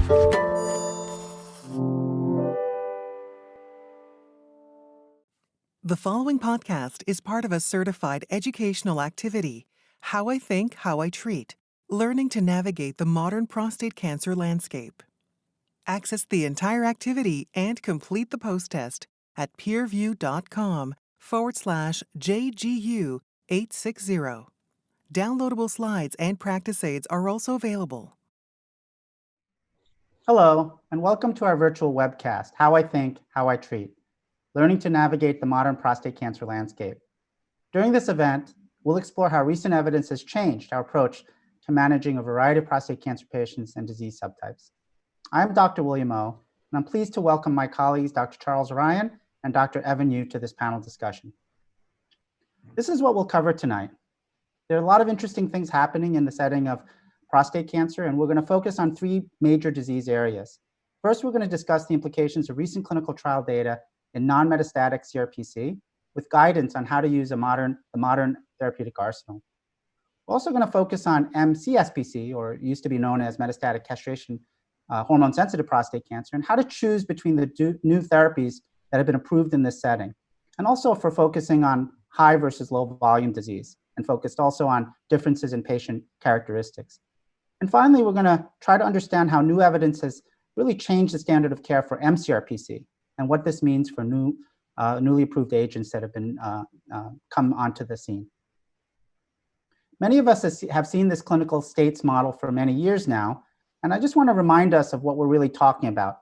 The following podcast is part of a certified educational activity, How I Think, How I Treat, Learning to Navigate the Modern Prostate Cancer Landscape. Access the entire activity and complete the post-test at peerview.com/JGU860. Downloadable slides and practice aids are also available. Hello, and welcome to our virtual webcast, How I Think, How I Treat, Learning to Navigate the Modern Prostate Cancer Landscape. During this event, we'll explore how recent evidence has changed our approach to managing a variety of prostate cancer patients and disease subtypes. I'm Dr. William O, and I'm pleased to welcome my colleagues, Dr. Charles Ryan and Dr. Evan Yu, to this panel discussion. This is what we'll cover tonight. There are a lot of interesting things happening in the setting of prostate cancer, and we're going to focus on three major disease areas. First, we're going to discuss the implications of recent clinical trial data in non-metastatic CRPC with guidance on how to use the modern therapeutic arsenal. We're also going to focus on mCSPC, or used to be known as metastatic castration hormone-sensitive prostate cancer, and how to choose between the new therapies that have been approved in this setting. And also for focusing on high versus low volume disease, and focused also on differences in patient characteristics. And finally, we're going to try to understand how new evidence has really changed the standard of care for mCRPC and what this means for newly approved agents that have been come onto the scene. Many of us have seen this clinical states model for many years now, and I just want to remind us of what we're really talking about.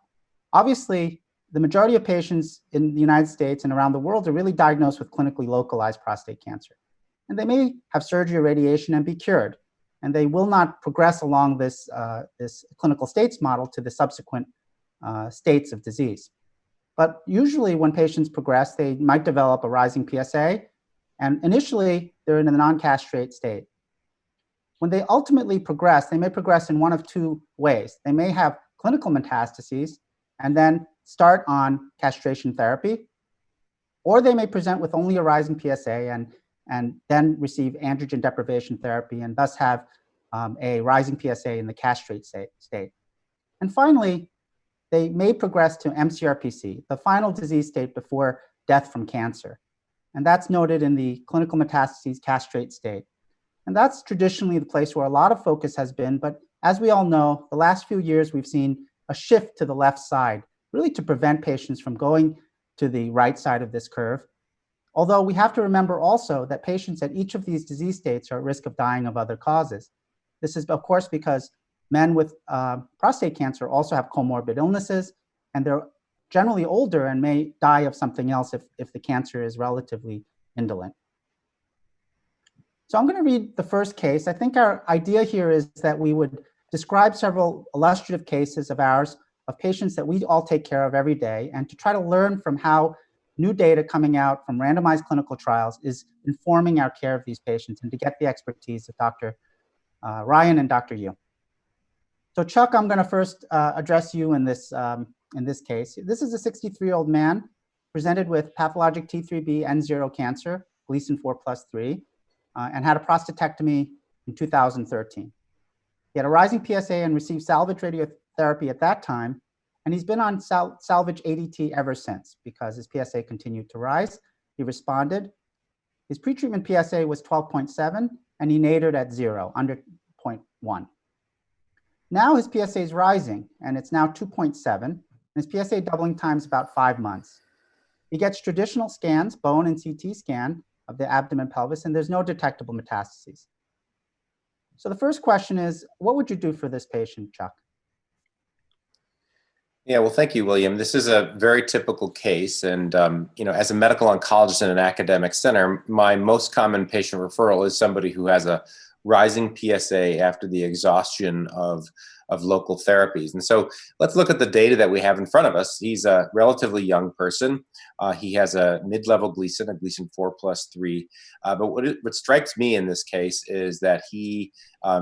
Obviously, the majority of patients in the United States and around the world are really diagnosed with clinically localized prostate cancer. And they may have surgery or radiation and be cured, and they will not progress along this clinical states model to the subsequent states of disease. But usually when patients progress, they might develop a rising PSA, and initially they're in a non-castrate state. When they ultimately progress, they may progress in one of two ways. They may have clinical metastases and then start on castration therapy, or they may present with only a rising PSA and then receive androgen deprivation therapy and thus have a rising PSA in the castrate state. And finally, they may progress to mCRPC, the final disease state before death from cancer. And that's noted in the clinical metastases castrate state. And that's traditionally the place where a lot of focus has been, but as we all know, the last few years we've seen a shift to the left side, really to prevent patients from going to the right side of this curve. Although we have to remember also that patients at each of these disease states are at risk of dying of other causes. This is, of course, because men with prostate cancer also have comorbid illnesses, and they're generally older and may die of something else if the cancer is relatively indolent. So I'm going to read the first case. I think our idea here is that we would describe several illustrative cases of ours, of patients that we all take care of every day, and to try to learn from how new data coming out from randomized clinical trials is informing our care of these patients, and to get the expertise of Dr. Ryan and Dr. Yu. So Chuck, I'm going to first address you in this case. This is a 63-year-old man presented with pathologic T3b N0 cancer, Gleason 4+3, and had a prostatectomy in 2013. He had a rising PSA and received salvage radiotherapy at that time, and he's been on salvage ADT ever since because his PSA continued to rise. He responded. His pretreatment PSA was 12.7, and he nadered at 0, under 0.1. Now his PSA is rising, and it's now 2.7, and his PSA doubling times about 5 months. He gets traditional scans, bone and CT scan of the abdomen pelvis, and there's no detectable metastases. So the first question is, what would you do for this patient, Chuck? Yeah, well, thank you, William. This is a very typical case. And, as a medical oncologist in an academic center, my most common patient referral is somebody who has a rising PSA after the exhaustion of local therapies. And so let's look at the data that we have in front of us. He's a relatively young person. He has a mid-level Gleason, a Gleason 4+3. But what strikes me in this case is that he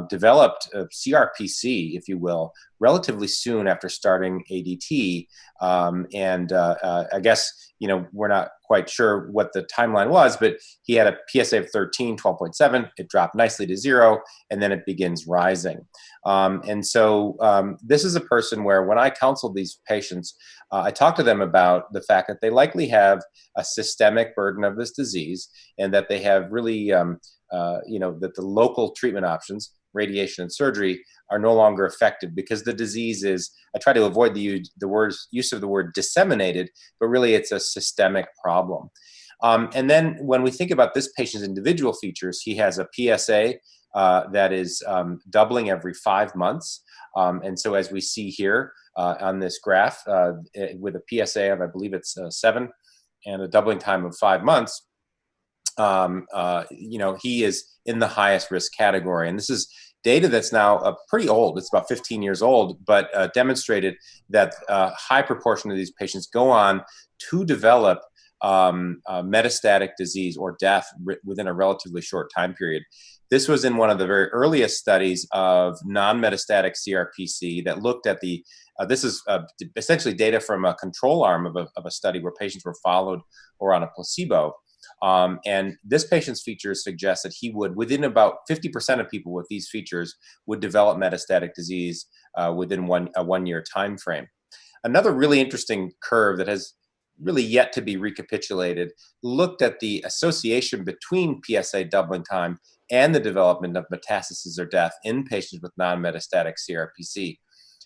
developed a CRPC, if you will, relatively soon after starting ADT. I guess, we're not quite sure what the timeline was, but he had a PSA of 13, 12.7. It dropped nicely to 0, and then it begins rising. This is a person where when I counsel these patients, I talk to them about the fact that they likely have a systemic burden of this disease, and that they have really, that the local treatment options, radiation and surgery, are no longer effective because the disease is, I try to avoid the use of the word disseminated, but really it's a systemic problem. And then when we think about this patient's individual features, he has a PSA that is doubling every 5 months. And so as we see here on this graph, with a PSA of, I believe it's 7 and a doubling time of 5 months, he is in the highest risk category. And this is data that's now pretty old. It's about 15 years old, but demonstrated that a high proportion of these patients go on to develop metastatic disease or death within a relatively short time period. This was in one of the very earliest studies of non-metastatic CRPC that looked at this is essentially data from a control arm of a study where patients were followed or on a placebo. And this patient's features suggest that he would, within about 50% of people with these features, would develop metastatic disease within a 1 year time frame. Another really interesting curve that has really yet to be recapitulated looked at the association between PSA doubling time and the development of metastasis or death in patients with non-metastatic CRPC.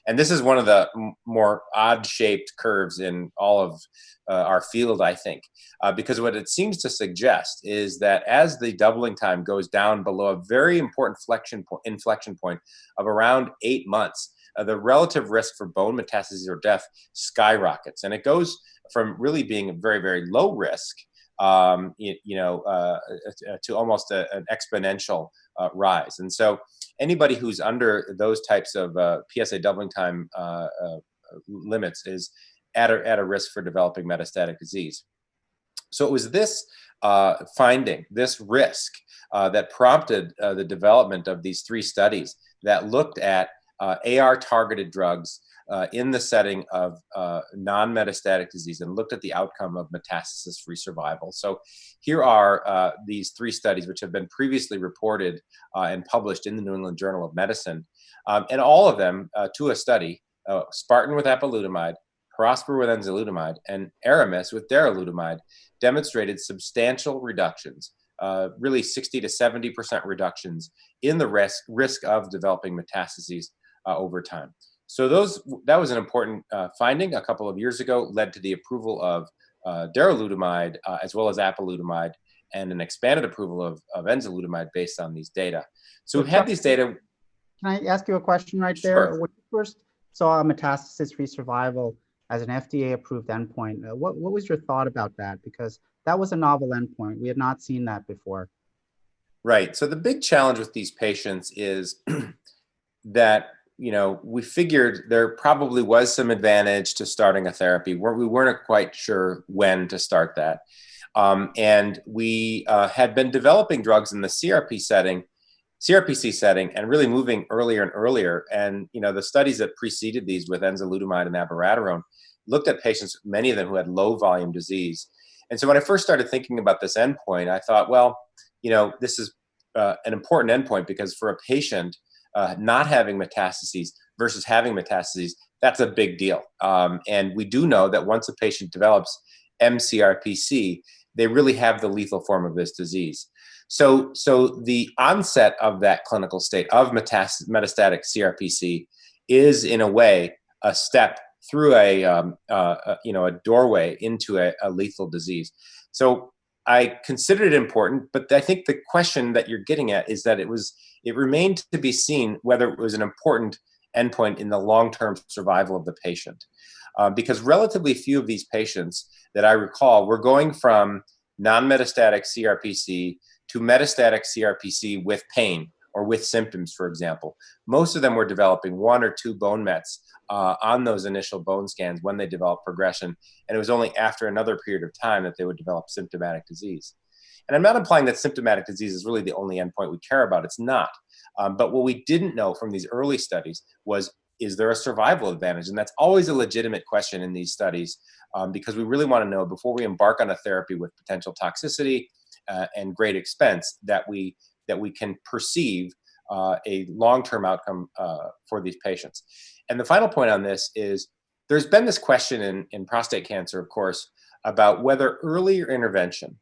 And this is one of the more odd-shaped curves in all of our field, I think, because what it seems to suggest is that as the doubling time goes down below a very important inflection point of around 8 months, the relative risk for bone metastases or death skyrockets. And it goes from really being a very, very low risk to almost an exponential rise. And so anybody who's under those types of PSA doubling time limits is at a risk for developing metastatic disease. So it was this finding, this risk, that prompted the development of these 3 studies that looked at AR-targeted drugs in the setting of non-metastatic disease and looked at the outcome of metastasis-free survival. So here are these 3 studies which have been previously reported and published in the New England Journal of Medicine. And all of them, to a study, Spartan with apalutamide, Prosper with enzalutamide, and Aramis with darolutamide, demonstrated substantial reductions, really 60 to 70% reductions in the risk of developing metastases over time. So that was an important finding a couple of years ago, led to the approval of darolutamide as well as apalutamide, and an expanded approval of enzalutamide based on these data. So we've had these data. Can I ask you a question right there? Sure. When you first saw metastasis-free survival as an FDA-approved endpoint, what was your thought about that? Because that was a novel endpoint. We had not seen that before. Right. So the big challenge with these patients is that we figured there probably was some advantage to starting a therapy. We weren't quite sure when to start that. And we had been developing drugs in the CRPC setting and really moving earlier and earlier. And, the studies that preceded these with enzalutamide and abiraterone looked at patients, many of them who had low volume disease. And so when I first started thinking about this endpoint, I thought, well, this is an important endpoint because for a patient, not having metastases versus having metastases, that's a big deal. And we do know that once a patient develops mCRPC, they really have the lethal form of this disease. So the onset of that clinical state of metastatic CRPC is, in a way, a step through a doorway into a lethal disease. So I considered it important, but I think the question that you're getting at is that it remained to be seen whether it was an important endpoint in the long-term survival of the patient. Because relatively few of these patients that I recall were going from non-metastatic CRPC to metastatic CRPC with pain or with symptoms, for example. Most of them were developing 1 or 2 bone mets on those initial bone scans when they developed progression. And it was only after another period of time that they would develop symptomatic disease. And I'm not implying that symptomatic disease is really the only endpoint we care about. It's not. But what we didn't know from these early studies was, is there a survival advantage? And that's always a legitimate question in these studies because we really want to know before we embark on a therapy with potential toxicity and great expense that we can perceive a long-term outcome for these patients. And the final point on this is there's been this question in prostate cancer, of course, about whether earlier intervention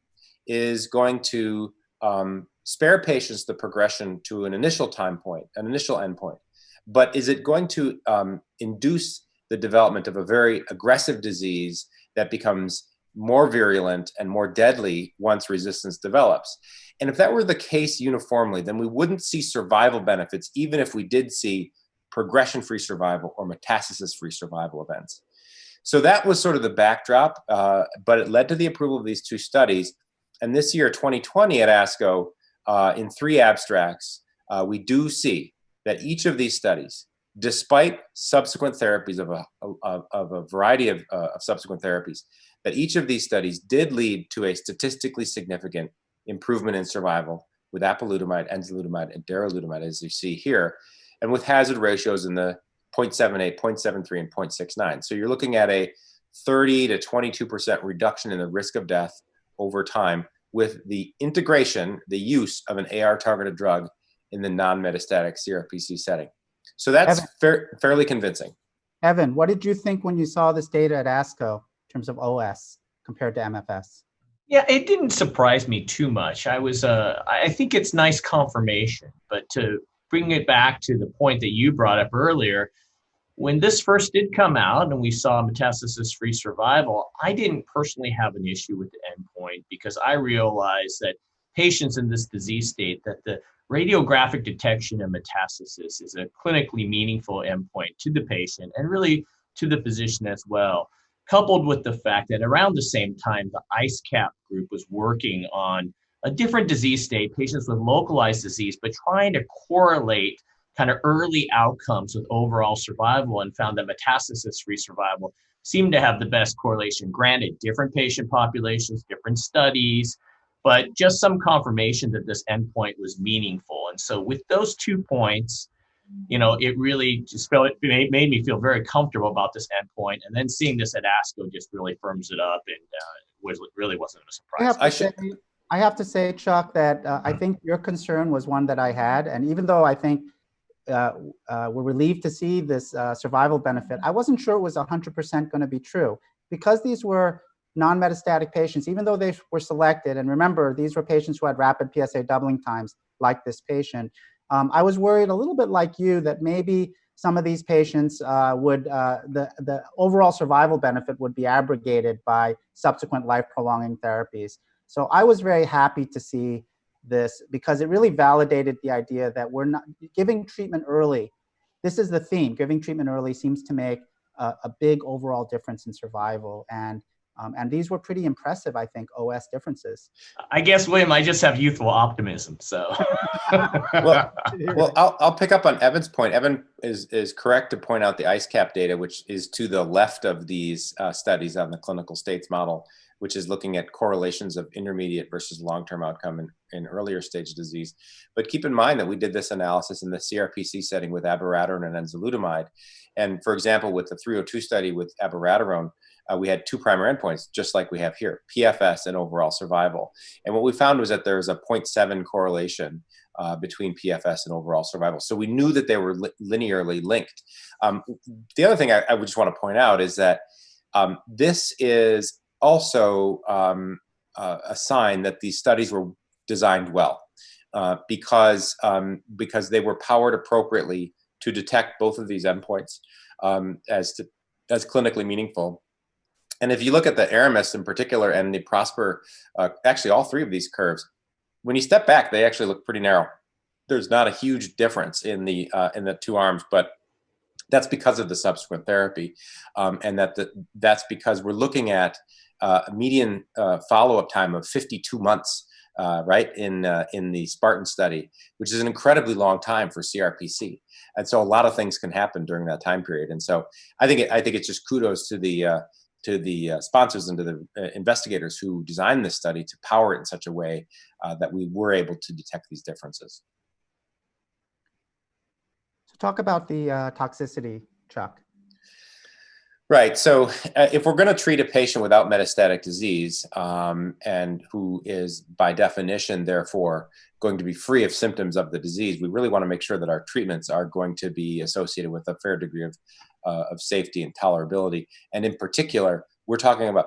is going to spare patients the progression to an initial time point, an initial endpoint, but is it going to induce the development of a very aggressive disease that becomes more virulent and more deadly once resistance develops? And if that were the case uniformly, then we wouldn't see survival benefits, even if we did see progression-free survival or metastasis-free survival events. So that was sort of the backdrop, but it led to the approval of these two studies. And this year, 2020 at ASCO, in 3 abstracts, we do see that each of these studies, despite subsequent therapies of a variety of subsequent therapies, that each of these studies did lead to a statistically significant improvement in survival with apalutamide, enzalutamide, and darolutamide, as you see here, and with hazard ratios in the 0.78, 0.73, and 0.69. So you're looking at a 30 to 22% reduction in the risk of death over time with the integration, the use of an AR-targeted drug in the non-metastatic CRPC setting. So that's fairly convincing. Evan, what did you think when you saw this data at ASCO in terms of OS compared to MFS? Yeah, it didn't surprise me too much. I think it's nice confirmation, but to bring it back to the point that you brought up earlier, when this first did come out and we saw metastasis-free survival, I didn't personally have an issue with the endpoint because I realized that patients in this disease state, that the radiographic detection of metastasis is a clinically meaningful endpoint to the patient and really to the physician as well, coupled with the fact that around the same time, the IceCap group was working on a different disease state, patients with localized disease, but trying to correlate kind of early outcomes with overall survival, and found that metastasis-free survival seemed to have the best correlation. Granted, different patient populations, different studies, but just some confirmation that this endpoint was meaningful. And so with those 2 points, it really just it made me feel very comfortable about this endpoint. And then seeing this at ASCO just really firms it up, and really wasn't a surprise. I have to say, Chuck, that I think your concern was one that I had. And even though I think we're relieved to see this survival benefit, I wasn't sure it was 100% going to be true. Because these were non-metastatic patients, even though they were selected, and remember, these were patients who had rapid PSA doubling times, like this patient, I was worried a little bit like you that maybe some of these patients the overall survival benefit would be abrogated by subsequent life-prolonging therapies. So I was very happy to see this because it really validated the idea that we're not giving treatment early. This is the theme. Giving treatment early seems to make a big overall difference in survival. And these were pretty impressive, I think, OS differences. I guess, William, I just have youthful optimism. So, well, I'll pick up on Evan's point. Evan is correct to point out the IceCap data, which is to the left of these studies on the clinical states model, which is looking at correlations of intermediate versus long-term outcome in earlier stage disease. But keep in mind that we did this analysis in the CRPC setting with abiraterone and enzalutamide. And for example, with the 302 study with abiraterone, we had 2 primary endpoints, just like we have here, PFS and overall survival. And what we found was that there was a 0.7 correlation between PFS and overall survival. So we knew that they were linearly linked. The other thing I would just want to point out is that this is also a sign that these studies were designed well because they were powered appropriately to detect both of these endpoints as clinically meaningful. And if you look at the Aramis in particular and the Prosper, actually all 3 of these curves, when you step back, they actually look pretty narrow. There's not a huge difference in the 2 arms, but that's because of the subsequent therapy, and that's because we're looking at a median follow-up time of 52 months, right, in the Spartan study, which is an incredibly long time for CRPC. And so a lot of things can happen during that time period. And so I think it's just kudos to the sponsors and to the investigators who designed this study to power it in such a way that we were able to detect these differences. So talk about the toxicity, Chuck. Right. So if we're going to treat a patient without metastatic disease and who is by definition, therefore, going to be free of symptoms of the disease, we really want to make sure that our treatments are going to be associated with a fair degree of safety and tolerability. And in particular, we're talking about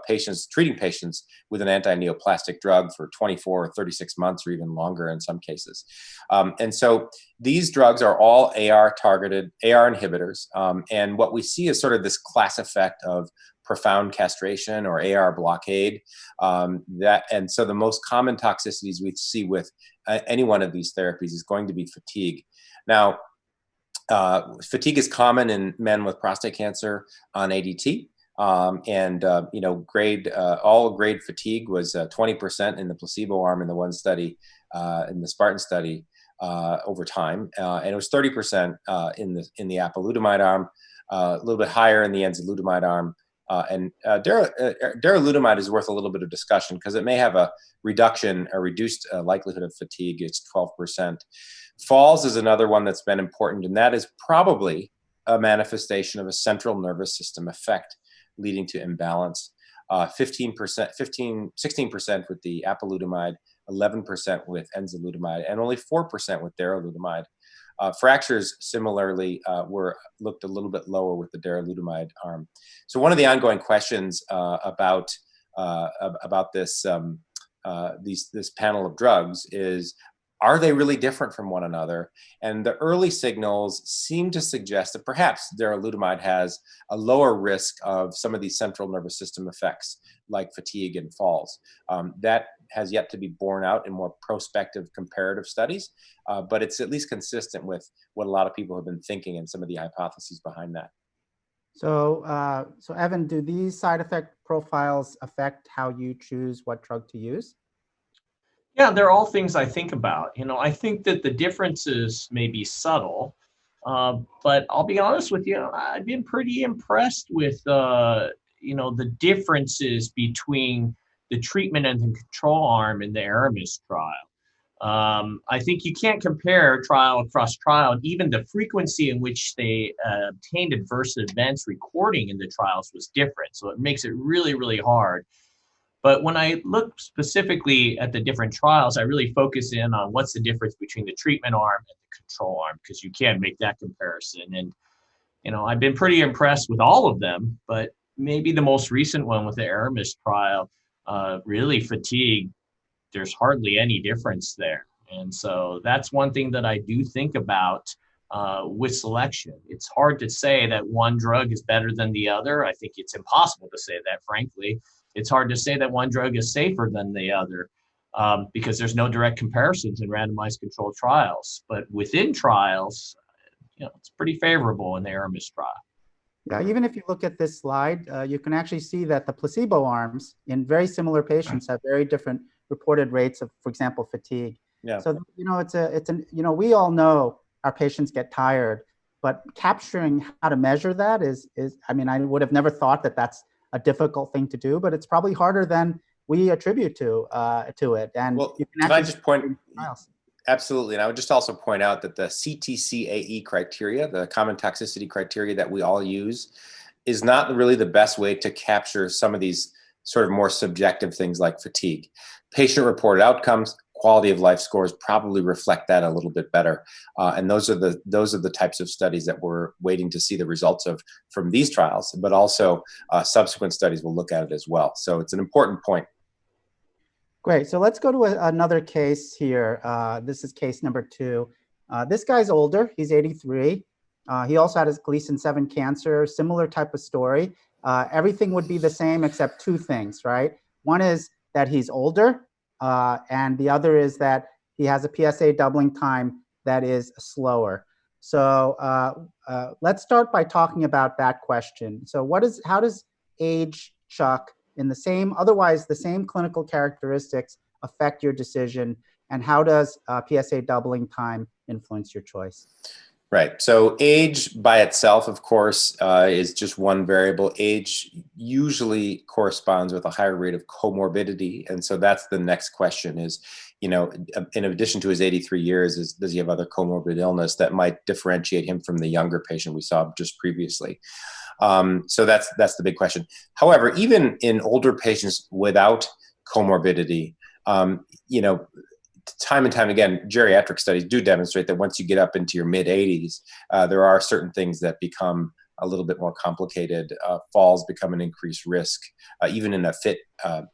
treating patients with an anti-neoplastic drug for 24 or 36 months or even longer in some cases. And so these drugs are all AR-targeted, AR inhibitors. And what we see is sort of this class effect of profound castration or AR blockade. And so the most common toxicities we see with any one of these therapies is going to be fatigue. Now, fatigue is common in men with prostate cancer on ADT. All grade fatigue was 20% in the placebo arm in the one study, in the Spartan study over time. And it was 30% in the apalutamide arm, a little bit higher in the enzalutamide arm. Darolutamide is worth a little bit of discussion because it may have a reduced likelihood of fatigue. It's 12%. Falls is another one that's been important, and that is probably a manifestation of a central nervous system effect leading to imbalance. 16% with the apalutamide, 11% with enzalutamide, and only 4% with darolutamide. Fractures similarly looked a little bit lower with the darolutamide arm. So one of the ongoing questions about this panel of drugs is, are they really different from one another? And the early signals seem to suggest that perhaps darolutamide has a lower risk of some of these central nervous system effects like fatigue and falls. That has yet to be borne out in more prospective comparative studies, but it's at least consistent with what a lot of people have been thinking and some of the hypotheses behind that. So, Evan, do these side effect profiles affect how you choose what drug to use? Yeah, they're all things I think about. I think that the differences may be subtle, but I'll be honest with you, I've been pretty impressed with, the differences between the treatment and the control arm in the Aramis trial. I think you can't compare trial across trial, and even the frequency in which they obtained adverse events recording in the trials was different. So it makes it really, really hard. But when I look specifically at the different trials, I really focus in on what's the difference between the treatment arm and the control arm, because you can make that comparison. And, I've been pretty impressed with all of them, but maybe the most recent one with the Aramis trial, really fatigue, there's hardly any difference there. And so that's one thing that I do think about with selection. It's hard to say that one drug is better than the other. I think it's impossible to say that, frankly. It's hard to say that one drug is safer than the other because there's no direct comparisons in randomized controlled trials. But within trials, it's pretty favorable in the Aramis trial. Yeah, even if you look at this slide, you can actually see that the placebo arms in very similar patients have very different reported rates of, for example, fatigue. Yeah. So we all know our patients get tired, but capturing how to measure that is I would have never thought that that's a difficult thing to do, but it's probably harder than we attribute to it. And you can I just point? Absolutely. And I would just also point out that the CTCAE criteria, the common toxicity criteria that we all use, is not really the best way to capture some of these sort of more subjective things like fatigue. Patient-reported outcomes, quality of life scores probably reflect that a little bit better. And those are the types of studies that we're waiting to see the results of from these trials, but also subsequent studies will look at it as well. So it's an important point. Great. So let's go to another case here. This is case number 2. This guy's older. He's 83. He also had his Gleason 7 cancer, similar type of story. Everything would be the same except 2 things, right? One is that he's older, and the other is that he has a PSA doubling time that is slower. So let's start by talking about that question. So how does age, Chuck, otherwise the same clinical characteristics affect your decision, and how does PSA doubling time influence your choice? Right. So age by itself, of course, is just one variable. Age usually corresponds with a higher rate of comorbidity. And so that's the next question is, in addition to his 83 years, does he have other comorbid illness that might differentiate him from the younger patient we saw just previously? So that's the big question. However, even in older patients without comorbidity, time and time again, geriatric studies do demonstrate that once you get up into your mid 80s, there are certain things that become a little bit more complicated. Falls become an increased risk, even in a fit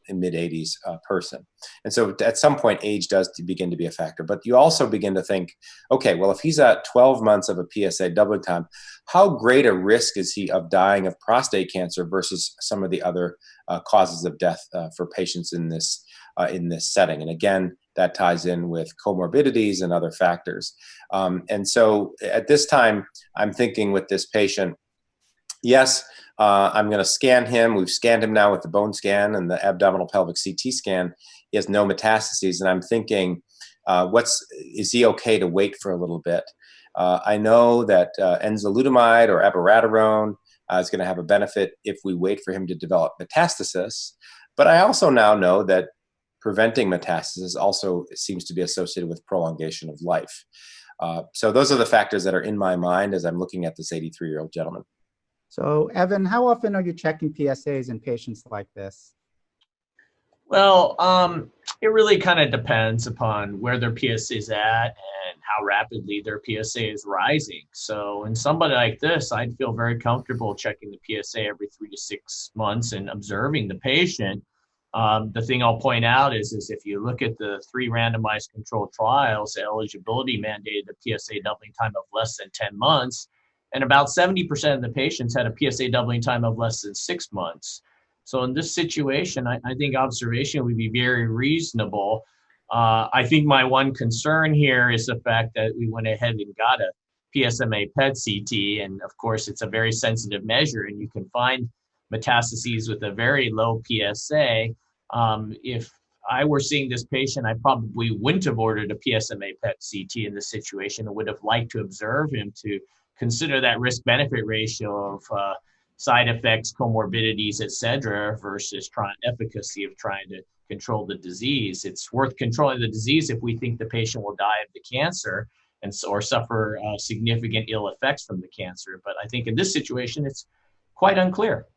mid 80s person. And so at some point, age does begin to be a factor. But you also begin to think, okay, well, if he's at 12 months of a PSA doubling time, how great a risk is he of dying of prostate cancer versus some of the other causes of death for patients in this setting? And again, that ties in with comorbidities and other factors. And so at this time, I'm thinking with this patient, yes, I'm going to scan him. We've scanned him now with the bone scan and the abdominal pelvic CT scan. He has no metastases. And I'm thinking, is he okay to wait for a little bit? I know that enzalutamide or abiraterone is going to have a benefit if we wait for him to develop metastasis. But I also now know that preventing metastasis also seems to be associated with prolongation of life. So those are the factors that are in my mind as I'm looking at this 83-year-old gentleman. So Evan, how often are you checking PSAs in patients like this? Well, it really kind of depends upon where their PSA is at and how rapidly their PSA is rising. So in somebody like this, I'd feel very comfortable checking the PSA every 3 to 6 months and observing the patient. The thing I'll point out is if you look at the 3 randomized controlled trials, eligibility mandated a PSA doubling time of less than 10 months, and about 70% of the patients had a PSA doubling time of less than 6 months. So in this situation, I think observation would be very reasonable. I think my one concern here is the fact that we went ahead and got a PSMA PET CT, and of course it's a very sensitive measure, and you can find metastases with a very low PSA. If I were seeing this patient, I probably wouldn't have ordered a PSMA PET CT in this situation. I would have liked to observe him to consider that risk-benefit ratio of side effects, comorbidities, et cetera, versus efficacy of trying to control the disease. It's worth controlling the disease if we think the patient will die of the cancer or suffer significant ill effects from the cancer. But I think in this situation, it's quite unclear.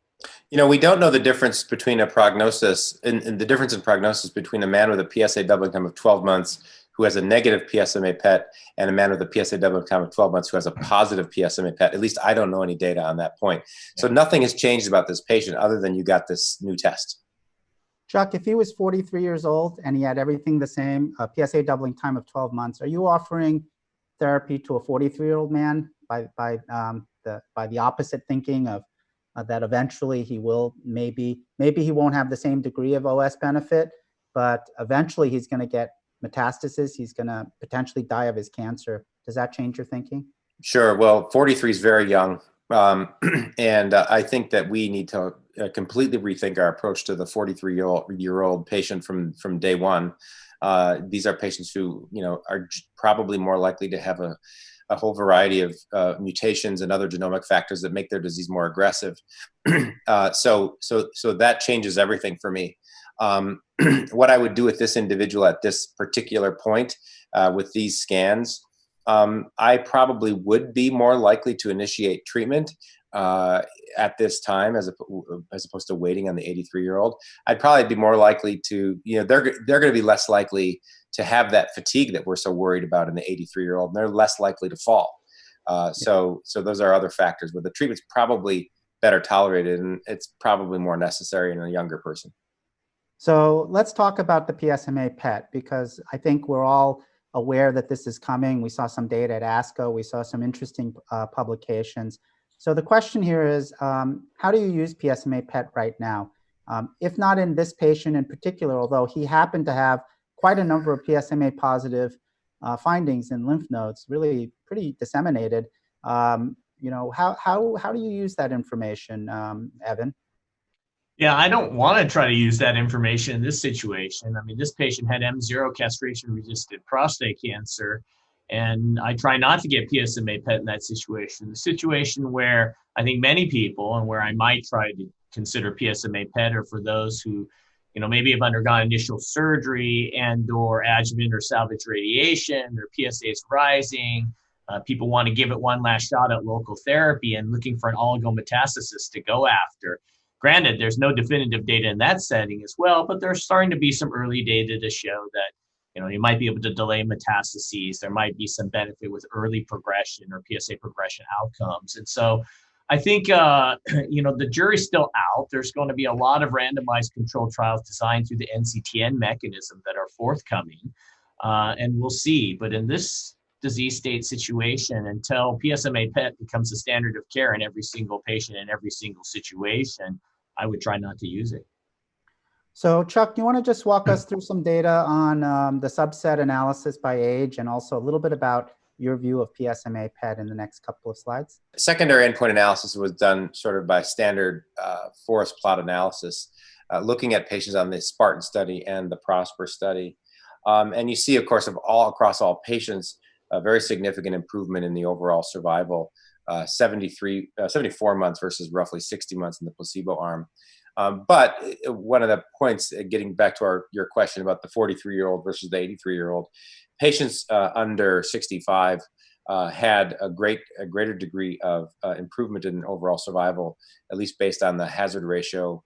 We don't know the difference between a prognosis and the difference in prognosis between a man with a PSA doubling time of 12 months who has a negative PSMA PET and a man with a PSA doubling time of 12 months who has a positive PSMA PET. At least I don't know any data on that point. Yeah. So nothing has changed about this patient other than you got this new test. Chuck, if he was 43 years old and he had everything the same, a PSA doubling time of 12 months, are you offering therapy to a 43-year-old man by the opposite thinking of that eventually he will maybe he won't have the same degree of OS benefit, but eventually he's going to get metastasis, he's going to potentially die of his cancer. Does that change your thinking? Sure. Well, 43 is very young. And I think that we need to completely rethink our approach to the 43-year-old patient from day one. These are patients who, are probably more likely to have a whole variety of mutations and other genomic factors that make their disease more aggressive. So that changes everything for me. What I would do with this individual at this particular point with these scans, I probably would be more likely to initiate treatment at this time as opposed to waiting on the 83-year-old. I'd probably be more likely to, they're going to be less likely to have that fatigue that we're so worried about in the 83-year-old, and they're less likely to fall. So those are other factors, but the treatment's probably better tolerated, and it's probably more necessary in a younger person. So let's talk about the PSMA PET, because I think we're all aware that this is coming. We saw some data at ASCO. We saw some interesting publications. So the question here is, how do you use PSMA PET right now? If not in this patient in particular, although he happened to have quite a number of PSMA positive findings in lymph nodes, really pretty disseminated. How do you use that information, Evan? Yeah, I don't want to try to use that information in this situation. I mean, this patient had M0 castration-resistant prostate cancer, and I try not to get PSMA PET in that situation. The situation where I think many people, and where I might try to consider PSMA PET, are for those who, maybe have undergone initial surgery and or adjuvant or salvage radiation, their PSA is rising, People want to give it one last shot at local therapy and looking for an oligometastasis to go after. Granted, there's no definitive data in that setting as well, but there's starting to be some early data to show that, you might be able to delay metastases. There might be some benefit with early progression or PSA progression outcomes. And so I think, the jury's still out. There's going to be a lot of randomized controlled trials designed through the NCTN mechanism that are forthcoming, and we'll see. But in this disease state situation, until PSMA PET becomes the standard of care in every single patient in every single situation, I would try not to use it. So Chuck, do you want to just walk us through some data on the subset analysis by age and also a little bit about your view of PSMA PET in the next couple of slides? Secondary endpoint analysis was done sort of by standard forest plot analysis, looking at patients on the Spartan study and the Prosper study. And you see, of course, across all patients, a very significant improvement in the overall survival, 74 months versus roughly 60 months in the placebo arm. But one of the points, getting back to your question about the 43-year-old versus the 83-year-old, patients under 65 had a greater degree of improvement in overall survival, at least based on the hazard ratio,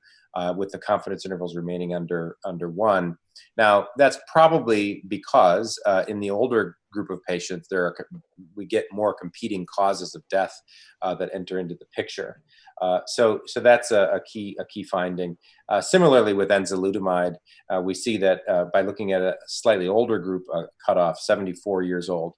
with the confidence intervals remaining under 1. Now, that's probably because in the older group of patients, we get more competing causes of death that enter into the picture. So that's a key finding. Similarly, with enzalutamide, we see that by looking at a slightly older group cutoff, 74 years old,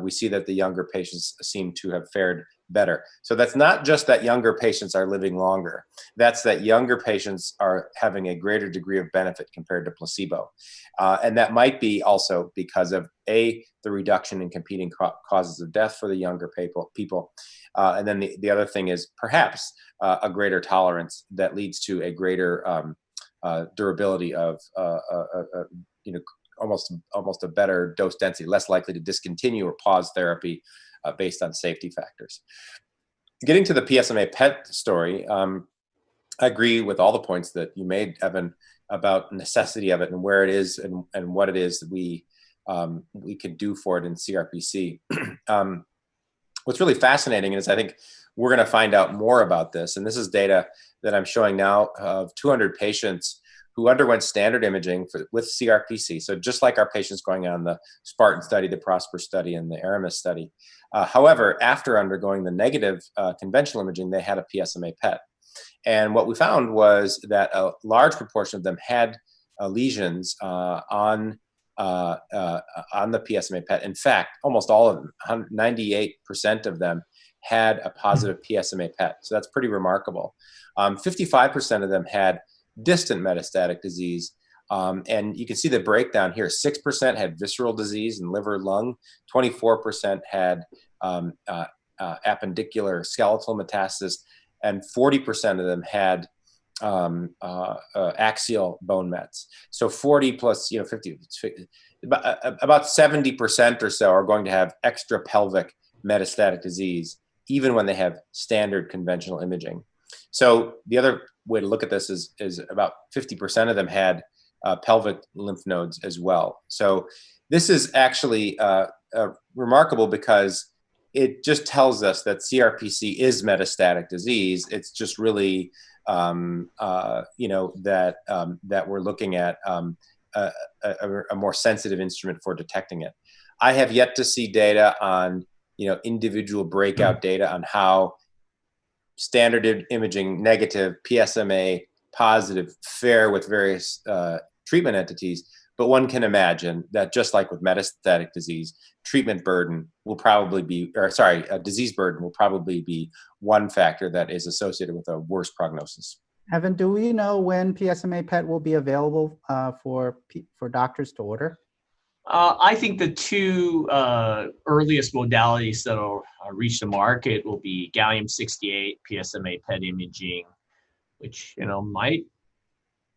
we see that the younger patients seem to have fared better. So that's not just that younger patients are living longer. That's that younger patients are having a greater degree of benefit compared to placebo. And that might be also because of the reduction in competing causes of death for the younger people. And then the other thing is perhaps a greater tolerance that leads to a greater durability of almost a better dose density, less likely to discontinue or pause therapy based on safety factors. Getting to the PSMA PET story, I agree with all the points that you made, Evan, about necessity of it and where it is and what it is that we could do for it in CRPC. What's really fascinating is I think we're going to find out more about this. And this is data that I'm showing now of 200 patients who underwent standard imaging with CRPC. So just like our patients going on the Spartan study, the Prosper study, and the Aramis study. However, after undergoing the negative conventional imaging, they had a PSMA PET. And what we found was that a large proportion of them had lesions on the PSMA PET. In fact, almost all of them, 98% of them had a positive PSMA PET. So that's pretty remarkable. 55% of them had distant metastatic disease. And you can see the breakdown here. 6% had visceral disease in liver, lung. 24% had appendicular skeletal metastasis. And 40% of them had axial bone mets. So 40 plus 50, about 70% or so are going to have extra pelvic metastatic disease, even when they have standard conventional imaging. So the other way to look at this is about 50% of them had pelvic lymph nodes as well. So this is actually remarkable because it just tells us that CRPC is metastatic disease. It's just really, that we're looking at a more sensitive instrument for detecting it. I have yet to see data on, individual breakout data on how standard imaging negative, PSMA positive fare with various treatment entities. But one can imagine that just like with metastatic disease, treatment burden will probably be, disease burden will probably be one factor that is associated with a worse prognosis. Evan, do we know when PSMA PET will be available for doctors to order? I think the two earliest modalities that will reach the market will be gallium-68 PSMA PET imaging, which might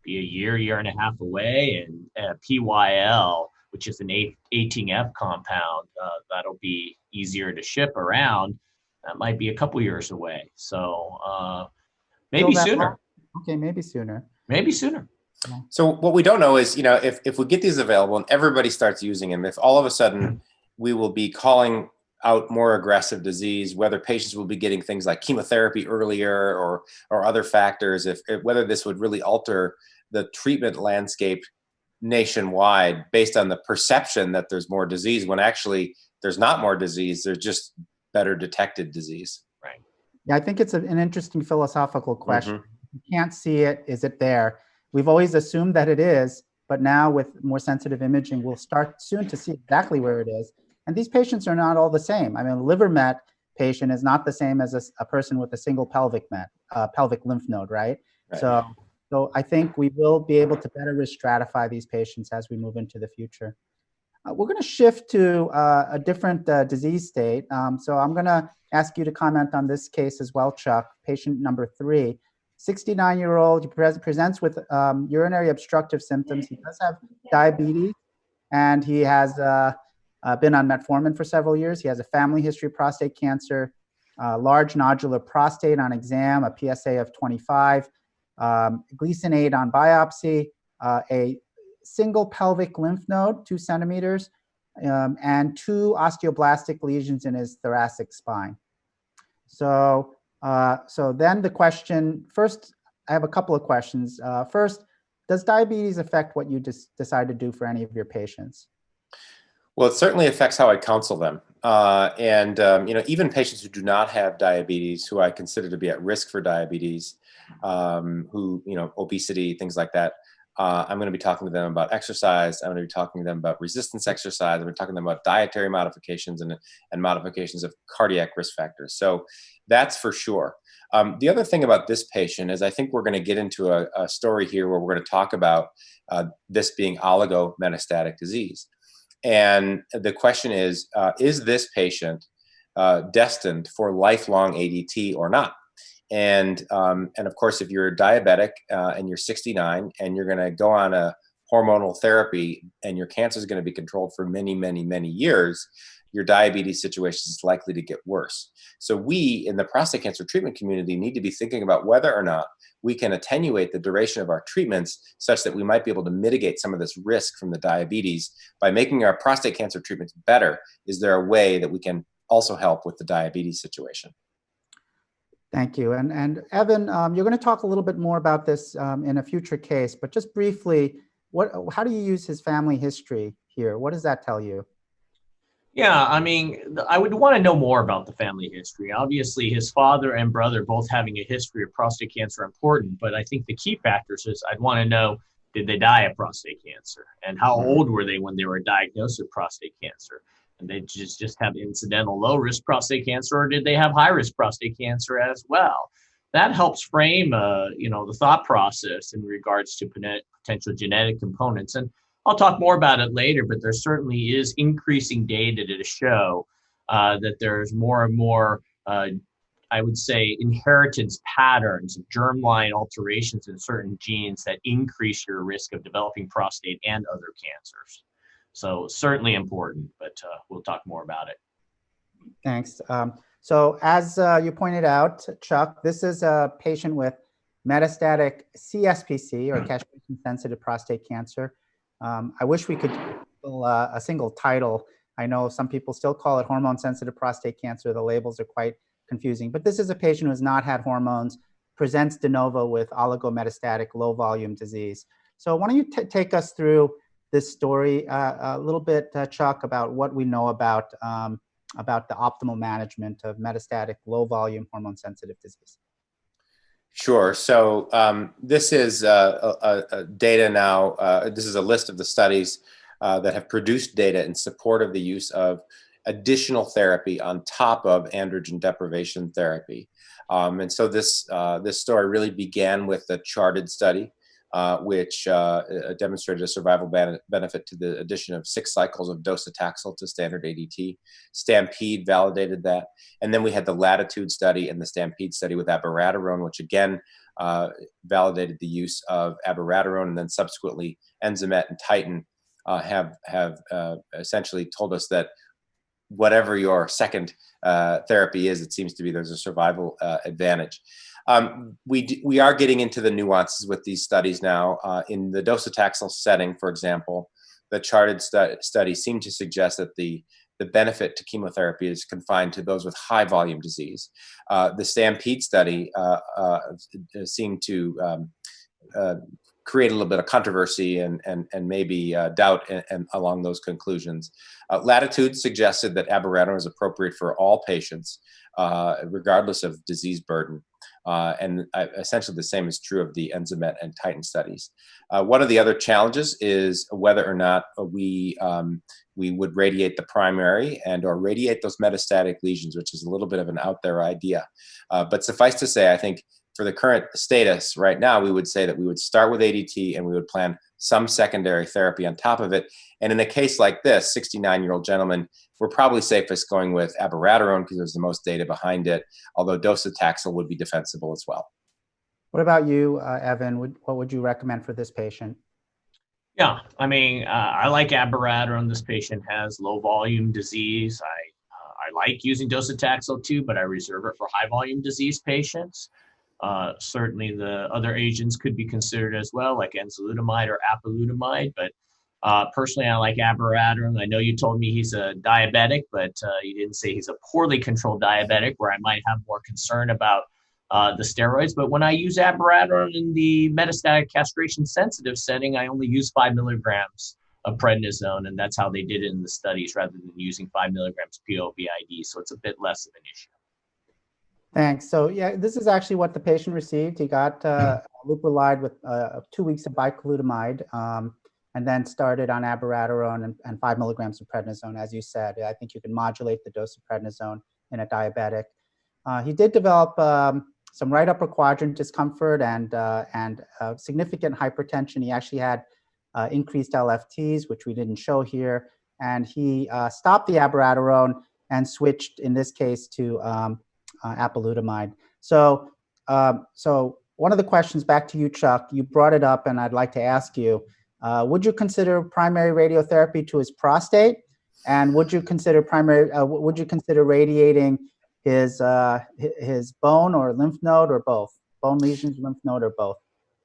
be a year and a half away, and PYL, which is an 18F compound that'll be easier to ship around. That might be a couple years away. So maybe sooner. Okay, maybe sooner. Maybe sooner. So what we don't know is, if we get these available and everybody starts using them, if all of a sudden we will be calling out more aggressive disease, whether patients will be getting things like chemotherapy earlier or other factors, if whether this would really alter the treatment landscape nationwide based on the perception that there's more disease when actually there's not more disease, there's just better detected disease. Right. Yeah, I think it's an interesting philosophical question. Mm-hmm. You can't see it. Is it there? We've always assumed that it is, but now with more sensitive imaging, we'll start soon to see exactly where it is. And these patients are not all the same. I mean, a liver met patient is not the same as a person with a single pelvic lymph node, right? Right. So I think we will be able to better risk stratify these patients as we move into the future. We're going to shift to a different disease state. So I'm going to ask you to comment on this case as well, Chuck. Patient number 3, 69-year-old, he presents with urinary obstructive symptoms. He does have diabetes, and he has been on metformin for several years. He has a family history of prostate cancer, large nodular prostate on exam, a PSA of 25, Gleason 8 on biopsy, a single pelvic lymph node, 2 centimeters, and 2 osteoblastic lesions in his thoracic spine. So then the question, first, I have a couple of questions. First, does diabetes affect what you decide to do for any of your patients? Well, it certainly affects how I counsel them. Even patients who do not have diabetes, who I consider to be at risk for diabetes, obesity, things like that, I'm going to be talking to them about exercise. I'm going to be talking to them about resistance exercise. I'm going to be talking to them about dietary modifications and modifications of cardiac risk factors. So that's for sure. The other thing about this patient is I think we're going to get into a story here where we're going to talk about this being oligometastatic disease. And the question is this patient destined for lifelong ADT or not? And of course, if you're diabetic and you're 69 and you're going to go on a hormonal therapy and your cancer is going to be controlled for many, many, many years, your diabetes situation is likely to get worse. So we in the prostate cancer treatment community need to be thinking about whether or not we can attenuate the duration of our treatments such that we might be able to mitigate some of this risk from the diabetes by making our prostate cancer treatments better. Is there a way that we can also help with the diabetes situation? Thank you. And Evan, you're going to talk a little bit more about this in a future case, but just briefly, how do you use his family history here? What does that tell you? Yeah, I mean, I would want to know more about the family history. Obviously, his father and brother both having a history of prostate cancer are important, but I think the key factors is I'd want to know, did they die of prostate cancer? And how old were they when they were diagnosed with prostate cancer? And they just have incidental low-risk prostate cancer, or did they have high-risk prostate cancer as well? That helps frame, the thought process in regards to potential genetic components. And I'll talk more about it later, but there certainly is increasing data to show that there's more and more, I would say, inheritance patterns of germline alterations in certain genes that increase your risk of developing prostate and other cancers. So certainly important, but we'll talk more about it. Thanks. So as you pointed out, Chuck, this is a patient with metastatic CSPC, or castration-sensitive prostate cancer. I wish we could do a single title. I know some people still call it hormone-sensitive prostate cancer. The labels are quite confusing. But this is a patient who has not had hormones, presents de novo with oligometastatic low-volume disease. So why don't you take us through this story a little bit, Chuck, about what we know about the optimal management of metastatic low-volume hormone-sensitive disease. Sure. So this is data now. This is a list of the studies that have produced data in support of the use of additional therapy on top of androgen deprivation therapy. And so this story really began with the CHARTED study, which demonstrated a survival benefit to the addition of 6 cycles of docetaxel to standard ADT. STAMPEDE validated that. And then we had the LATITUDE study and the STAMPEDE study with abiraterone, which again validated the use of abiraterone, and then subsequently Enzamet and Titan have essentially told us that whatever your second therapy is, it seems to be there's a survival advantage. We are getting into the nuances with these studies now. In the docetaxel setting, for example, the CHARTED study seemed to suggest that the the benefit to chemotherapy is confined to those with high volume disease. The Stampede study seemed to create a little bit of controversy and maybe doubt along those conclusions. Latitude suggested that abiraterone is appropriate for all patients, regardless of disease burden. And essentially the same is true of the Enzamet and Titan studies. One of the other challenges is whether or not we would radiate the primary and or radiate those metastatic lesions, which is a little bit of an out there idea. But suffice to say, I think for the current status right now, we would say that we would start with ADT and we would plan some secondary therapy on top of it. And in a case like this, 69-year-old gentleman, we're probably safest going with abiraterone because there's the most data behind it, although docetaxel would be defensible as well. What about you, Evan? What would you recommend for this patient? Yeah, I mean, I like abiraterone. This patient has low volume disease. I like using docetaxel too, but I reserve it for high volume disease patients. Certainly the other agents could be considered as well, like enzalutamide or apalutamide, but personally I like abiraterone. I know you told me he's a diabetic, but you didn't say he's a poorly controlled diabetic where I might have more concern about the steroids. But when I use abiraterone in the metastatic castration sensitive setting, I only use 5 milligrams of prednisone, and that's how they did it in the studies rather than using 5 milligrams PO/BID. So it's a bit less of an issue. Thanks. So yeah, this is actually what the patient received. He got leuprolide with 2 weeks of bicalutamide, and then started on abiraterone and 5 milligrams of prednisone. As you said, I think you can modulate the dose of prednisone in a diabetic. He did develop some right upper quadrant discomfort and significant hypertension. He actually had increased LFTs, which we didn't show here, and he stopped the abiraterone and switched, in this case, to apalutamide. So one of the questions back to you, Chuck, you brought it up and I'd like to ask you, would you consider primary radiotherapy to his prostate? And would you consider radiating his bone or lymph node or both? Bone lesions, lymph node, or both?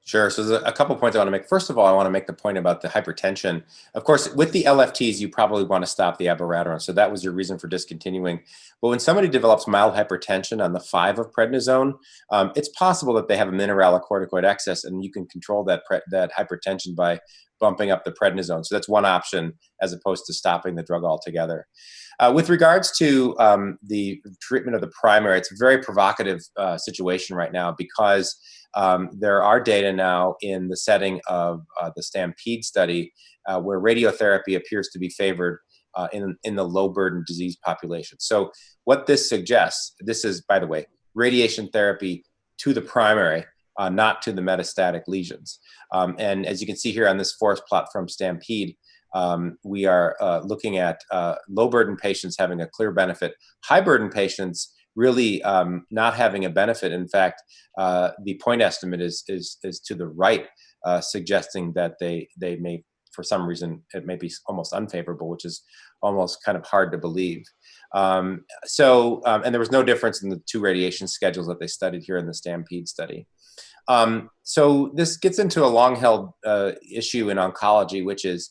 Sure. So there's a couple points I want to make. First of all, I want to make the point about the hypertension. Of course, with the LFTs, you probably want to stop the abiraterone. So that was your reason for discontinuing. But when somebody develops mild hypertension on the 5 of prednisone, it's possible that they have a mineralocorticoid excess, and you can control that hypertension by bumping up the prednisone. So that's one option as opposed to stopping the drug altogether. With regards to the treatment of the primary, it's a very provocative situation right now because there are data now in the setting of the Stampede study where radiotherapy appears to be favored in the low burden disease population. So what this suggests, this is, by the way, radiation therapy to the primary, not to the metastatic lesions. And as you can see here on this forest plot from Stampede, we are looking at low burden patients having a clear benefit, high burden patients really not having a benefit. In fact, the point estimate is to the right, suggesting that they may, for some reason, it may be almost unfavorable, which is almost kind of hard to believe. And there was no difference in the 2 radiation schedules that they studied here in the Stampede study. So this gets into a long-held issue in oncology, which is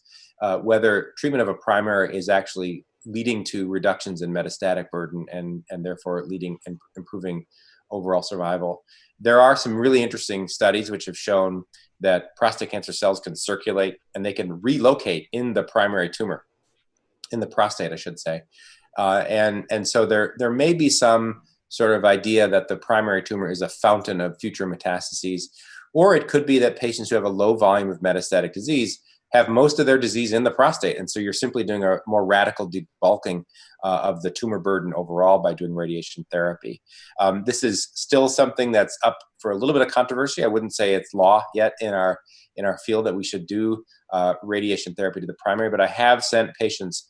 whether treatment of a primary is actually leading to reductions in metastatic burden and therefore leading and improving overall survival. There are some really interesting studies which have shown that prostate cancer cells can circulate and they can relocate in the primary tumor, in the prostate, I should say. And so there may be some sort of idea that the primary tumor is a fountain of future metastases, or it could be that patients who have a low volume of metastatic disease have most of their disease in the prostate. And so you're simply doing a more radical debulking of the tumor burden overall by doing radiation therapy. This is still something that's up for a little bit of controversy. I wouldn't say it's law yet in our field that we should do radiation therapy to the primary, but I have sent patients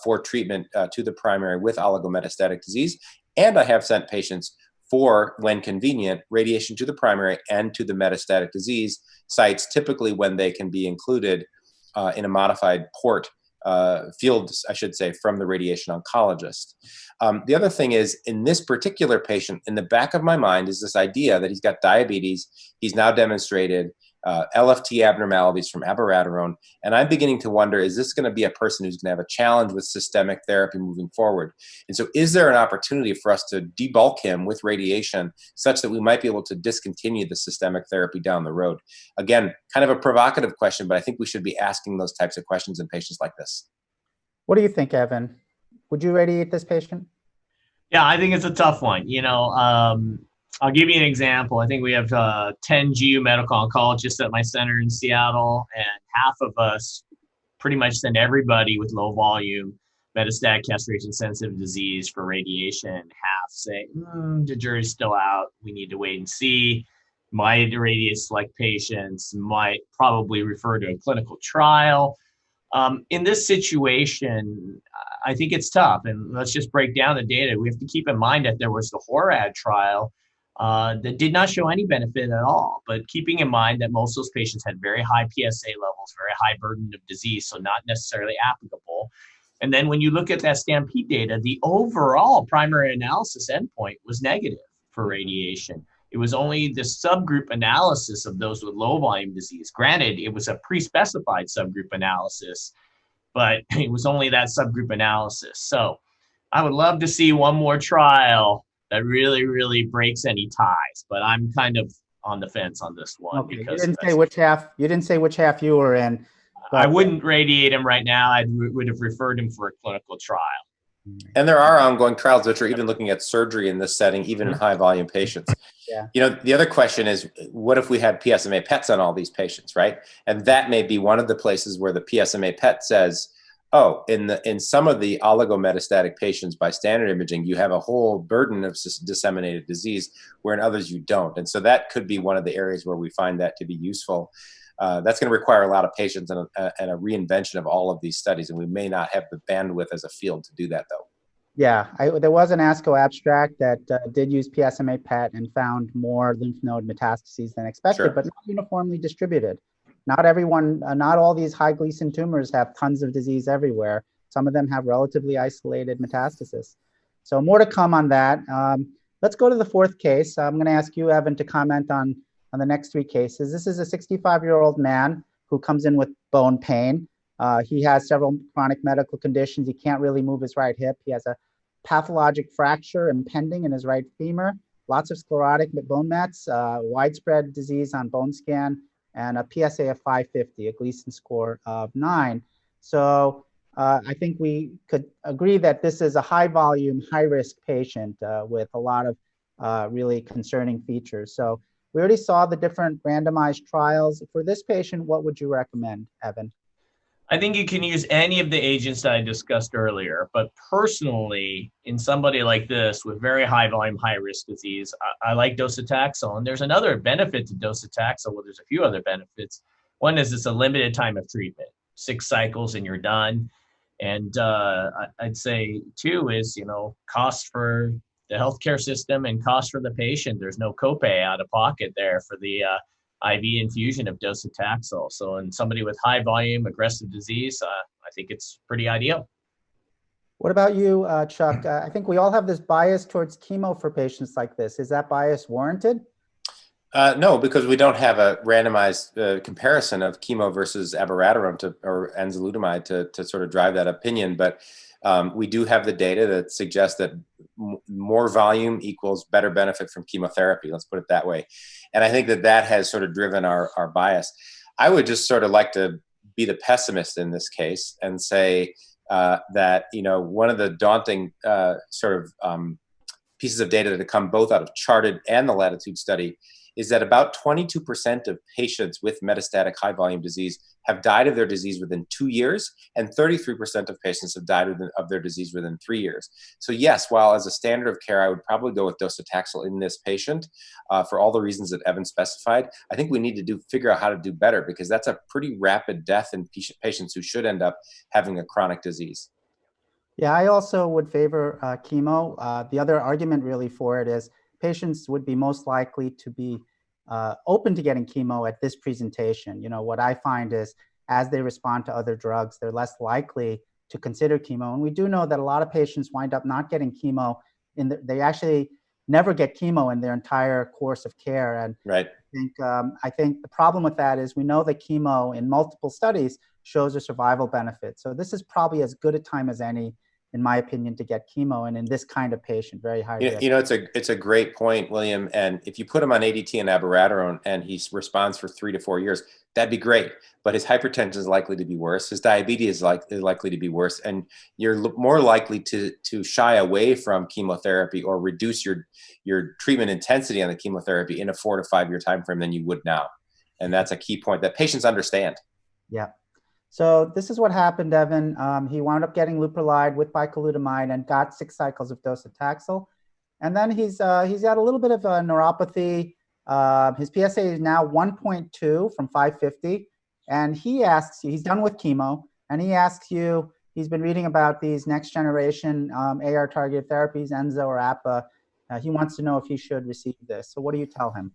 for treatment to the primary with oligometastatic disease. And I have sent patients for, when convenient, radiation to the primary and to the metastatic disease sites, typically when they can be included in a modified port field, I should say, from the radiation oncologist. The other thing is, in this particular patient, in the back of my mind is this idea that he's got diabetes. He's now demonstrated LFT abnormalities from abiraterone. And I'm beginning to wonder, is this going to be a person who's going to have a challenge with systemic therapy moving forward? And so is there an opportunity for us to debulk him with radiation such that we might be able to discontinue the systemic therapy down the road? Again, kind of a provocative question, but I think we should be asking those types of questions in patients like this. What do you think, Evan? Would you radiate this patient? Yeah, I think it's a tough one. I'll give you an example. I think we have 10 GU medical oncologists at my center in Seattle, and half of us pretty much send everybody with low volume metastatic castration-sensitive disease for radiation. Half say, the jury's still out. We need to wait and see. Might irradiate select patients, might probably refer to a clinical trial. In this situation, I think it's tough. And let's just break down the data. We have to keep in mind that there was the HORAD trial that did not show any benefit at all. But keeping in mind that most of those patients had very high PSA levels, very high burden of disease, so not necessarily applicable. And then when you look at that Stampede data, the overall primary analysis endpoint was negative for radiation. It was only the subgroup analysis of those with low volume disease. Granted, it was a pre-specified subgroup analysis, but it was only that subgroup analysis. So I would love to see one more trial that really, really breaks any ties, but I'm kind of on the fence on this one. Okay. Because you didn't say which half you were in. I wouldn't radiate him right now. I would have referred him for a clinical trial. And there are ongoing trials which are even looking at surgery in this setting, even in high volume patients. Yeah. The other question is, what if we had PSMA PETs on all these patients, right? And that may be one of the places where the PSMA PET says, oh, in some of the oligometastatic patients by standard imaging, you have a whole burden of disseminated disease, where in others you don't. And so that could be one of the areas where we find that to be useful. That's going to require a lot of patience and a reinvention of all of these studies, and we may not have the bandwidth as a field to do that, though. Yeah, there was an ASCO abstract that did use PSMA PET and found more lymph node metastases than expected, Sure. but not uniformly distributed. Not everyone, not all these high Gleason tumors have tons of disease everywhere. Some of them have relatively isolated metastasis. So more to come on that. Let's go to the fourth case. I'm going to ask you, Evan, to comment on the next three cases. This is a 65-year-old man who comes in with bone pain. He has several chronic medical conditions. He can't really move his right hip. He has a pathologic fracture impending in his right femur, lots of sclerotic bone mets, widespread disease on bone scan, and a PSA of 550, a Gleason score of 9. So I think we could agree that this is a high volume, high risk patient with a lot of really concerning features. So we already saw the different randomized trials. For this patient, what would you recommend, Evan? I think you can use any of the agents that I discussed earlier, but personally, in somebody like this with very high volume, high risk disease, I like docetaxel. And there's another benefit to docetaxel. Well, there's a few other benefits. One is it's a limited time of treatment, 6 cycles and you're done. And I'd say two is, cost for the healthcare system and cost for the patient. There's no copay out of pocket there for the IV infusion of docetaxel. So in somebody with high volume aggressive disease, I think it's pretty ideal. What about you, Chuck? I think we all have this bias towards chemo for patients like this. Is that bias warranted? No, because we don't have a randomized comparison of chemo versus abiraterone or enzalutamide to sort of drive that opinion. But we do have the data that suggests that more volume equals better benefit from chemotherapy. Let's put it that way. And I think that has sort of driven our bias. I would just sort of like to be the pessimist in this case and say that, one of the daunting pieces of data that have come both out of Charted and the Latitude study is that about 22% of patients with metastatic high volume disease have died of their disease within 2 years, and 33% of patients have died of their disease within 3 years. So yes, while as a standard of care, I would probably go with docetaxel in this patient for all the reasons that Evan specified, I think we need to figure out how to do better, because that's a pretty rapid death in patients who should end up having a chronic disease. Yeah, I also would favor chemo. The other argument really for it is patients would be most likely to be open to getting chemo at this presentation. What I find is as they respond to other drugs, they're less likely to consider chemo. And we do know that a lot of patients wind up not getting chemo. They actually never get chemo in their entire course of care. And right. I think the problem with that is we know that chemo in multiple studies shows a survival benefit. So this is probably as good a time as any, in my opinion, to get chemo, and in this kind of patient, very high risk. It's a great point, William. And if you put him on ADT and abiraterone and he responds for 3 to 4 years, that'd be great. But his hypertension is likely to be worse. His diabetes is likely to be worse, and you're more likely to shy away from chemotherapy or reduce your treatment intensity on the chemotherapy in a 4 to 5 year time frame than you would now. And that's a key point that patients understand. Yeah. So this is what happened, Evan. He wound up getting leuprolide with bicalutamide and got 6 cycles of docetaxel. And then he's got a little bit of a neuropathy. His PSA is now 1.2 from 550. And he asks you, he's done with chemo, and he asks you, he's been reading about these next generation AR targeted therapies, Enza or APA. He wants to know if he should receive this. So what do you tell him?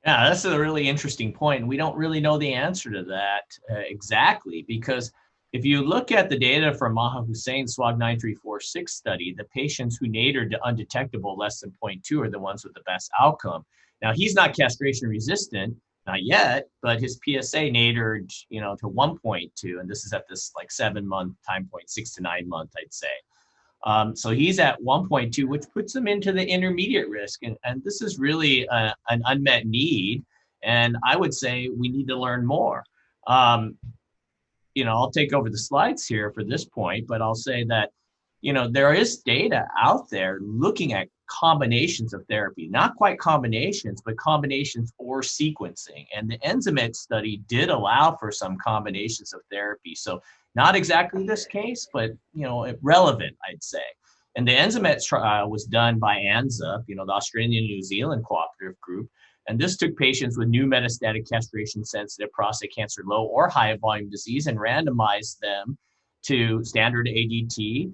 Yeah, that's a really interesting point. We don't really know the answer to that exactly, because if you look at the data from Maha Hussein's SWOG 9346 study, the patients who nadered to undetectable less than 0.2 are the ones with the best outcome. Now, he's not castration resistant, not yet, but his PSA nadered, to 1.2, and this is at this like 7-month time point, 6 to 9 month, I'd say. So he's at 1.2, which puts him into the intermediate risk. And this is really an unmet need. And I would say we need to learn more. I'll take over the slides here for this point, but I'll say that, there is data out there looking at combinations of therapy, not quite combinations, but combinations or sequencing. And the Enzamet study did allow for some combinations of therapy. So not exactly this case, but, relevant, I'd say. And the Enzamet trial was done by ANZA, the Australian New Zealand cooperative group. And this took patients with new metastatic castration-sensitive prostate cancer, low or high volume disease, and randomized them to standard ADT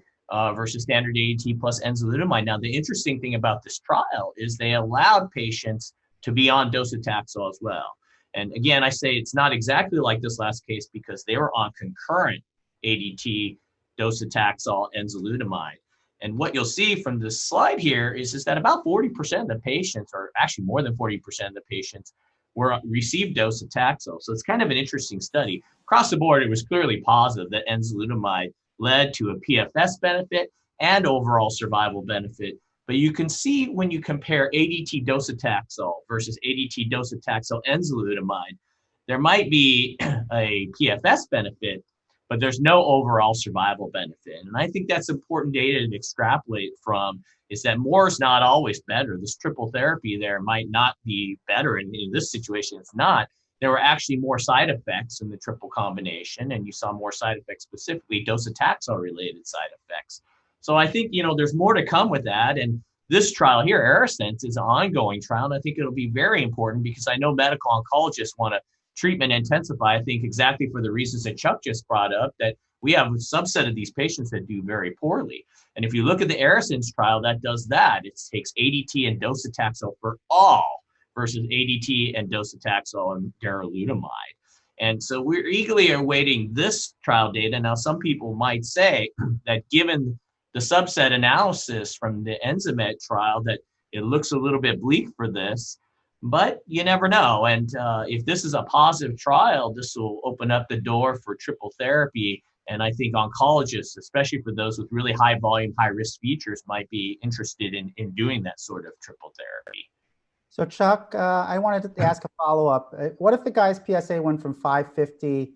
versus standard ADT plus enzalutamide. Now, the interesting thing about this trial is they allowed patients to be on docetaxel as well. And again, I say it's not exactly like this last case because they were on concurrent ADT, docetaxel, enzalutamide. And what you'll see from this slide here is that about 40% of the patients, or actually more than 40% of the patients, received docetaxel. So it's kind of an interesting study. Across the board, it was clearly positive that enzalutamide led to a PFS benefit and overall survival benefit. But you can see when you compare ADT docetaxel versus ADT docetaxel enzalutamide, there might be a PFS benefit, but there's no overall survival benefit. And I think that's important data to extrapolate from, is that more is not always better. This triple therapy there might not be better. And in this situation, it's not. There were actually more side effects in the triple combination, and you saw more side effects, specifically docetaxel-related side effects. So I think, there's more to come with that. And this trial here, ARASENS, is an ongoing trial, and I think it'll be very important because I know medical oncologists want to treatment intensify, I think exactly for the reasons that Chuck just brought up, that we have a subset of these patients that do very poorly. And if you look at the ARASENS trial, that does that. It takes ADT and docetaxel for all versus ADT and docetaxel and darolutamide. And so we're eagerly awaiting this trial data. Now, some people might say that given the subset analysis from the Enzamet trial, that it looks a little bit bleak for this, but you never know. And if this is a positive trial, this will open up the door for triple therapy. And I think oncologists, especially for those with really high volume, high risk features, might be interested in doing that sort of triple therapy. So Chuck, I wanted to ask a follow-up. What if the guy's PSA went from 550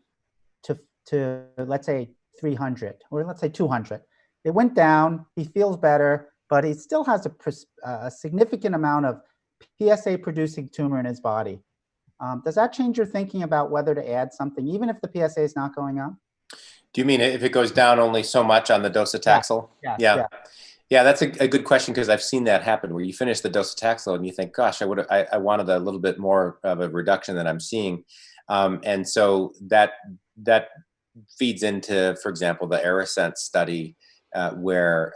to let's say 300, or let's say 200? It went down, he feels better, but he still has a significant amount of PSA-producing tumor in his body. Does that change your thinking about whether to add something, even if the PSA is not going up? Do you mean if it goes down only so much on the docetaxel? Yeah, that's a good question, because I've seen that happen where you finish the docetaxel and you think, gosh, I wanted a little bit more of a reduction than I'm seeing. And so that feeds into, for example, the ARASENS study, where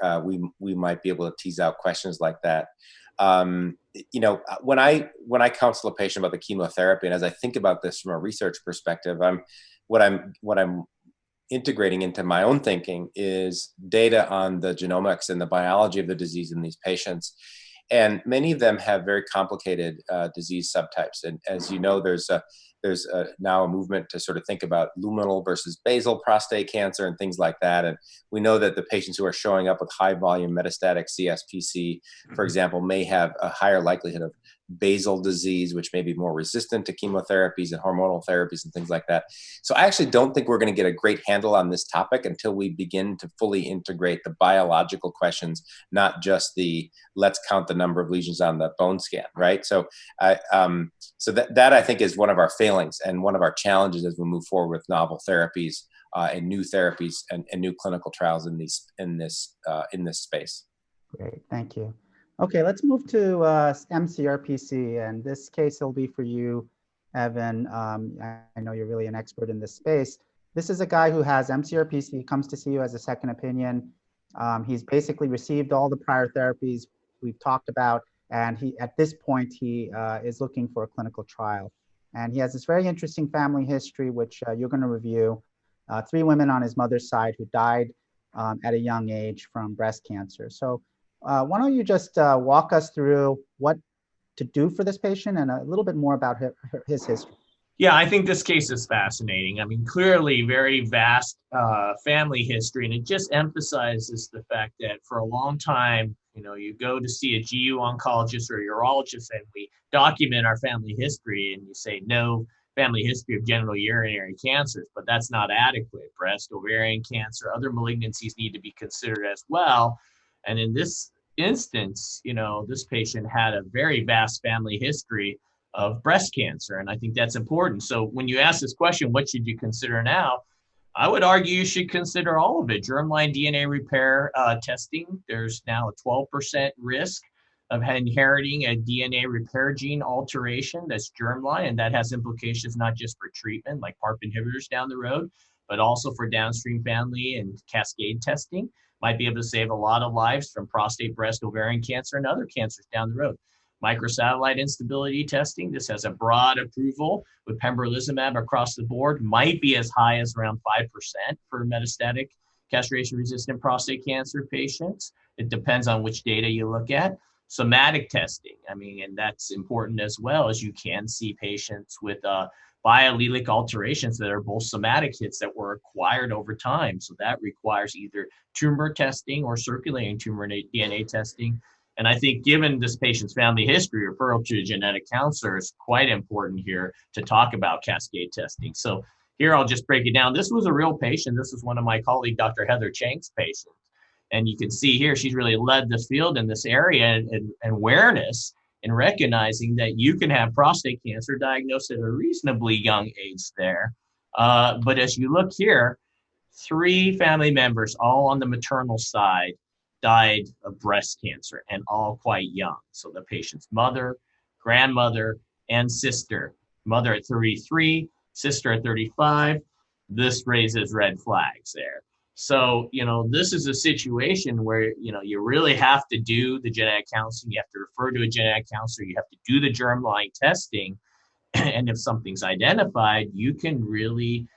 we might be able to tease out questions like that. When I counsel a patient about the chemotherapy, and as I think about this from a research perspective, what I'm integrating into my own thinking is data on the genomics and the biology of the disease in these patients. and many of them have very complicated disease subtypes. And as you know, there's now a movement to sort of think about luminal versus basal prostate cancer and things like that. And we know that the patients who are showing up with high volume metastatic CSPC, for example, may have a higher likelihood of basal disease, which may be more resistant to chemotherapies and hormonal therapies and things like that. So I actually don't think we're going to get a great handle on this topic until we begin to fully integrate the biological questions, not just the let's count the number of lesions on the bone scan, right? So that I think is one of our failings and one of our challenges as we move forward with novel therapies and new therapies and new clinical trials in this space. Great, thank you. Okay, let's move to MCRPC, and this case will be for you, Evan. I know you're really an expert in this space. This is a guy who has MCRPC. He comes to see you as a second opinion. He's basically received all the prior therapies we've talked about, and at this point he is looking for a clinical trial. And he has this very interesting family history, which you're going to review. 3 women on his mother's side who died at a young age from breast cancer. So why don't you just walk us through what to do for this patient and a little bit more about his history. Yeah, I think this case is fascinating. I mean, clearly very vast family history, and it just emphasizes the fact that for a long time, you go to see a GU oncologist or urologist and we document our family history and you say no family history of genital urinary cancers, but that's not adequate. Breast, ovarian cancer, other malignancies need to be considered as well. And in this instance, this patient had a very vast family history of breast cancer. And I think that's important. So when you ask this question, what should you consider now? I would argue you should consider all of it. Germline DNA repair testing, there's now a 12% risk of inheriting a DNA repair gene alteration that's germline, and that has implications not just for treatment like Parp inhibitors down the road, but also for downstream family and cascade testing. Might be able to save a lot of lives from prostate, breast, ovarian cancer, and other cancers down the road. Microsatellite instability testing, this has a broad approval with pembrolizumab across the board, might be as high as around 5% for metastatic castration-resistant prostate cancer patients. It depends on which data you look at. Somatic testing, and that's important as well, as you can see patients with biallelic alterations that are both somatic hits that were acquired over time. So that requires either tumor testing or circulating tumor DNA testing. And I think given this patient's family history, referral to a genetic counselor is quite important here to talk about cascade testing. So here I'll just break it down. This was a real patient. This is one of my colleague, Dr. Heather Chang's patients. And you can see here, she's really led the field in this area and awareness and recognizing that you can have prostate cancer diagnosed at a reasonably young age there. But as you look here, 3 family members, all on the maternal side, died of breast cancer and all quite young. So the patient's mother, grandmother, and sister, mother at 33, sister at 35, this raises red flags there. So, this is a situation where, you really have to do the genetic counseling. You have to refer to a genetic counselor. You have to do the germline testing. And if something's identified, you can really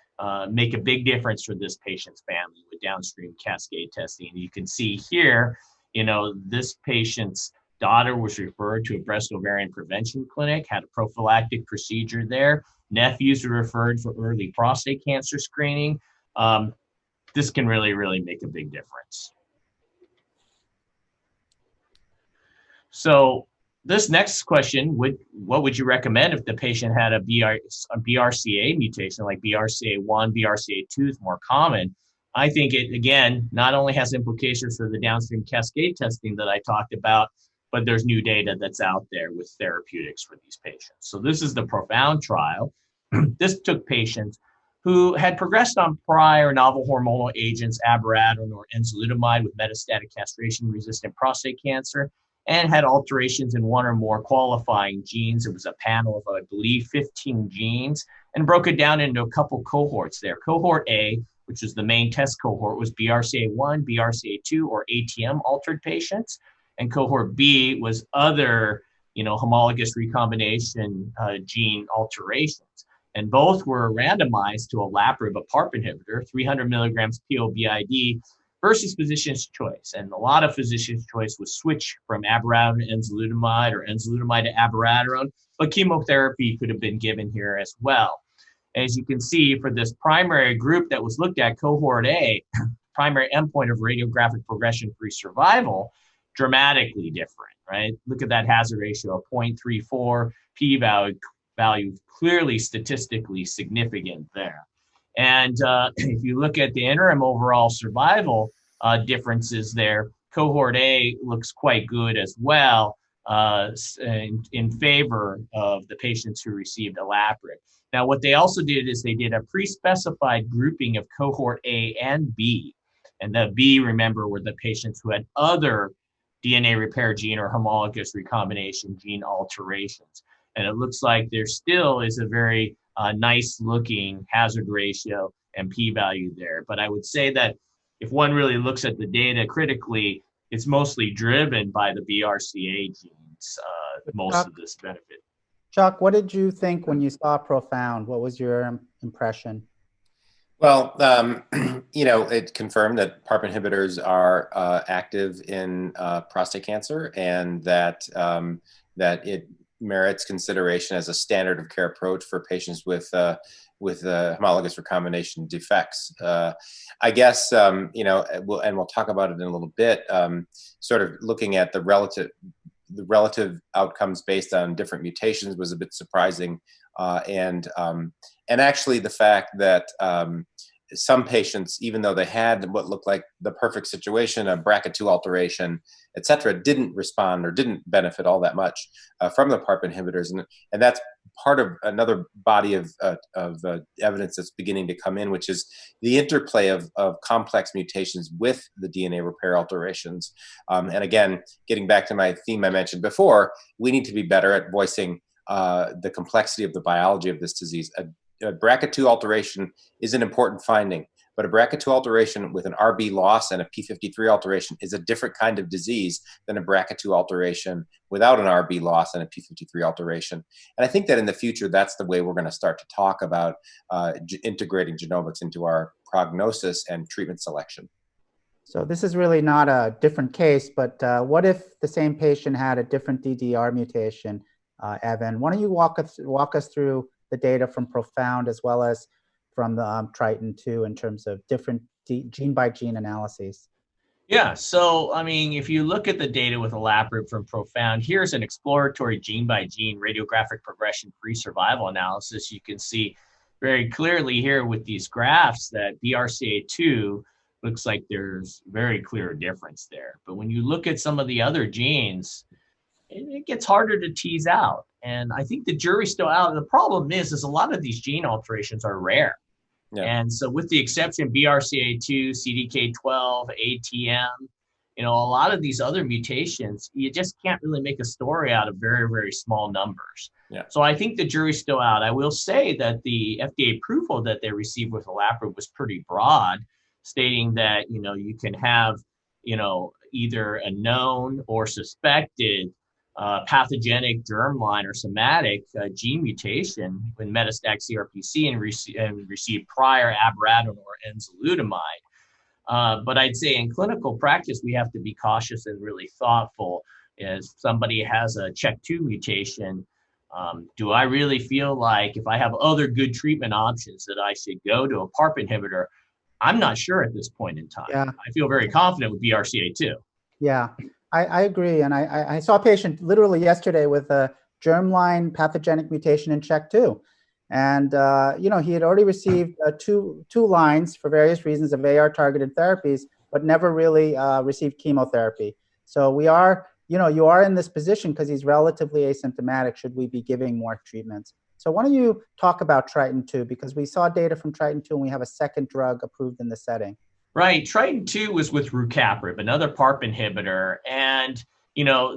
make a big difference for this patient's family with downstream cascade testing. You can see here, this patient's daughter was referred to a breast ovarian prevention clinic, had a prophylactic procedure there. Nephews were referred for early prostate cancer screening. This can really, really make a big difference. So this next question, what would you recommend if the patient had a BRCA mutation, like BRCA1, BRCA2 is more common? I think it, again, not only has implications for the downstream cascade testing that I talked about, but there's new data that's out there with therapeutics for these patients. So this is the PROfound trial. This took patients who had progressed on prior novel hormonal agents, abiraterone or enzalutamide with metastatic castration-resistant prostate cancer, and had alterations in 1 or more qualifying genes. It was a panel of, I believe, 15 genes, and broke it down into a couple cohorts there. Cohort A, which was the main test cohort, was BRCA1, BRCA2, or ATM altered patients. And cohort B was other, homologous recombination gene alterations. And both were randomized to olaparib, a Parp inhibitor, 300 milligrams PO BID versus physician's choice. And a lot of physician's choice was switch from abiraterone to enzalutamide or enzalutamide to abiraterone, but chemotherapy could have been given here as well. As you can see, for this primary group that was looked at, cohort A, primary endpoint of radiographic progression-free survival, dramatically different, right? Look at that hazard ratio of 0.34, p-value clearly statistically significant there. And if you look at the interim overall survival differences there, cohort A looks quite good as well in favor of the patients who received olaparib. Now, what they also did is they did a pre-specified grouping of cohort A and B. And the B, remember, were the patients who had other DNA repair gene or homologous recombination gene alterations. And it looks like there still is a very nice looking hazard ratio and p-value there. But I would say that if one really looks at the data critically, it's mostly driven by the BRCA genes, most of this benefit. Chuck, what did you think when you saw Profound? What was your impression? Well, it confirmed that PARP inhibitors are active in prostate cancer, and that it merits consideration as a standard of care approach for patients with homologous recombination defects. I guess we'll talk about it in a little bit. Sort of looking at the relative outcomes based on different mutations was a bit surprising, and actually the fact that some patients, even though they had what looked like the perfect situation, a BRCA2 alteration, et cetera, didn't respond or didn't benefit all that much from the PARP inhibitors, and that's part of another body of evidence that's beginning to come in, which is the interplay of complex mutations with the DNA repair alterations. And again, getting back to my theme I mentioned before, we need to be better at voicing the complexity of the biology of this disease. A BRCA2 alteration is an important finding, but a BRCA2 alteration with an RB loss and a p53 alteration is a different kind of disease than a BRCA2 alteration without an RB loss and a p53 alteration. And I think that in the future, that's the way we're going to start to talk about integrating genomics into our prognosis and treatment selection. So this is really not a different case, but what if the same patient had a different DDR mutation, Evan? Why don't you walk us through the data from Profound as well as from the Triton-2 in terms of different gene-by-gene analyses? Yeah, so I mean, if you look at the data with olaparib from Profound, here's an exploratory gene-by-gene radiographic progression-free survival analysis. You can see very clearly here with these graphs that BRCA2 looks like there's very clear difference there. But when you look at some of the other genes, it gets harder to tease out. And I think the jury's still out. The problem is a lot of these gene alterations are rare. Yeah. And so with the exception BRCA2, CDK12, ATM, a lot of these other mutations, you just can't really make a story out of very, very small numbers. Yeah. So I think the jury's still out. I will say that the FDA approval that they received with olaparib was pretty broad, stating that, you can have, either a known or suspected pathogenic germline or somatic gene mutation with metastatic CRPC and receive prior abiraterone or enzalutamide. But I'd say in clinical practice, we have to be cautious and really thoughtful. As somebody has a CHEK2 mutation, do I really feel like if I have other good treatment options that I should go to a PARP inhibitor? I'm not sure at this point in time. Yeah. I feel very confident with BRCA2. Yeah. I agree. And I saw a patient literally yesterday with a germline pathogenic mutation in CHEK2. And, he had already received two lines for various reasons of AR-targeted therapies, but never really received chemotherapy. So we are, you are in this position because he's relatively asymptomatic. Should we be giving more treatments? So why don't you talk about Triton-2, because we saw data from Triton-2 and we have a second drug approved in the setting. Right. Triton-2 was with rucaparib, another PARP inhibitor. And,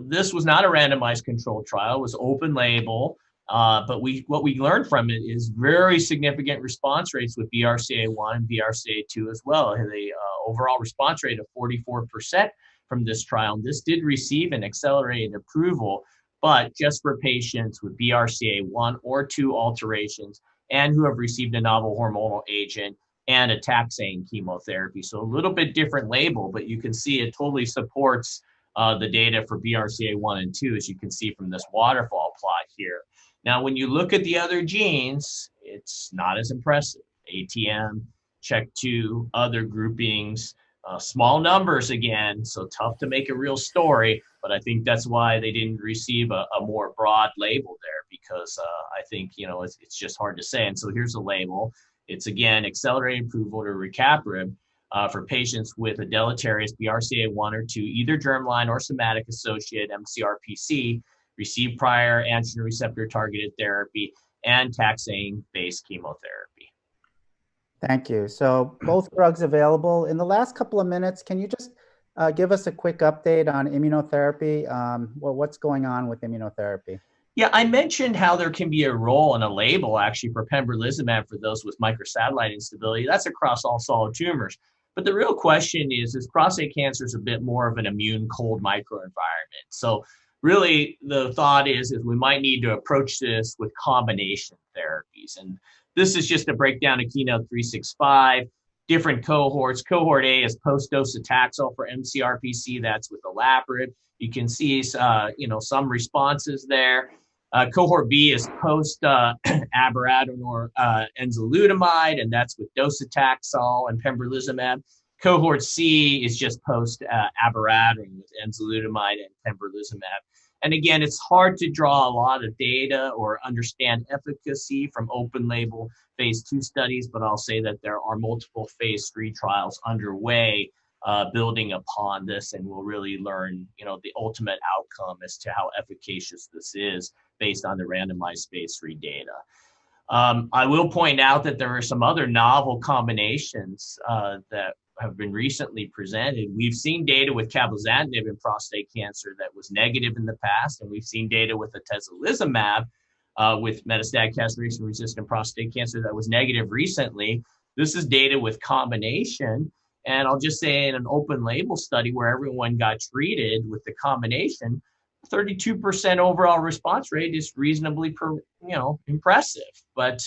this was not a randomized controlled trial. It was open label. But what we learned from it is very significant response rates with BRCA1 and BRCA2 as well. The overall response rate of 44% from this trial. And this did receive an accelerated approval, but just for patients with BRCA1 or 2 alterations and who have received a novel hormonal agent and a taxane chemotherapy. So a little bit different label, but you can see it totally supports the data for BRCA1 and 2, as you can see from this waterfall plot here. Now, when you look at the other genes, it's not as impressive. ATM, CHEK2, other groupings, small numbers again, so tough to make a real story, but I think that's why they didn't receive a more broad label there, because I think, it's just hard to say. And so here's a label. It's, again, accelerated approval to rucaparib for patients with a deleterious BRCA1 or 2, either germline or somatic associated mCRPC, received prior androgen receptor targeted therapy and taxane-based chemotherapy. Thank you. So both drugs available. In the last couple of minutes, can you just give us a quick update on immunotherapy? What's going on with immunotherapy? Yeah, I mentioned how there can be a role in a label actually for pembrolizumab for those with microsatellite instability. That's across all solid tumors. But the real question is prostate cancer is a bit more of an immune cold microenvironment. So really the thought is we might need to approach this with combination therapies. And this is just a breakdown of Keynote 365, different cohorts. Cohort A is post-docetaxel for mCRPC. That's with olaparib. You can see, some responses there. Cohort B is post-abiraterone or enzalutamide, and that's with docetaxel and pembrolizumab. Cohort C is just post-abiraterone with enzalutamide and pembrolizumab. And again, it's hard to draw a lot of data or understand efficacy from open label phase 2 studies, but I'll say that there are multiple phase 3 trials underway building upon this, and we'll really learn, the ultimate outcome as to how efficacious this is based on the randomized phase 3 data. I will point out that there are some other novel combinations that have been recently presented. We've seen data with cabozantinib in prostate cancer that was negative in the past, and we've seen data with atezolizumab with metastatic castration-resistant prostate cancer that was negative recently. This is data with combination, and I'll just say in an open label study where everyone got treated with the combination, 32% overall response rate is reasonably impressive. But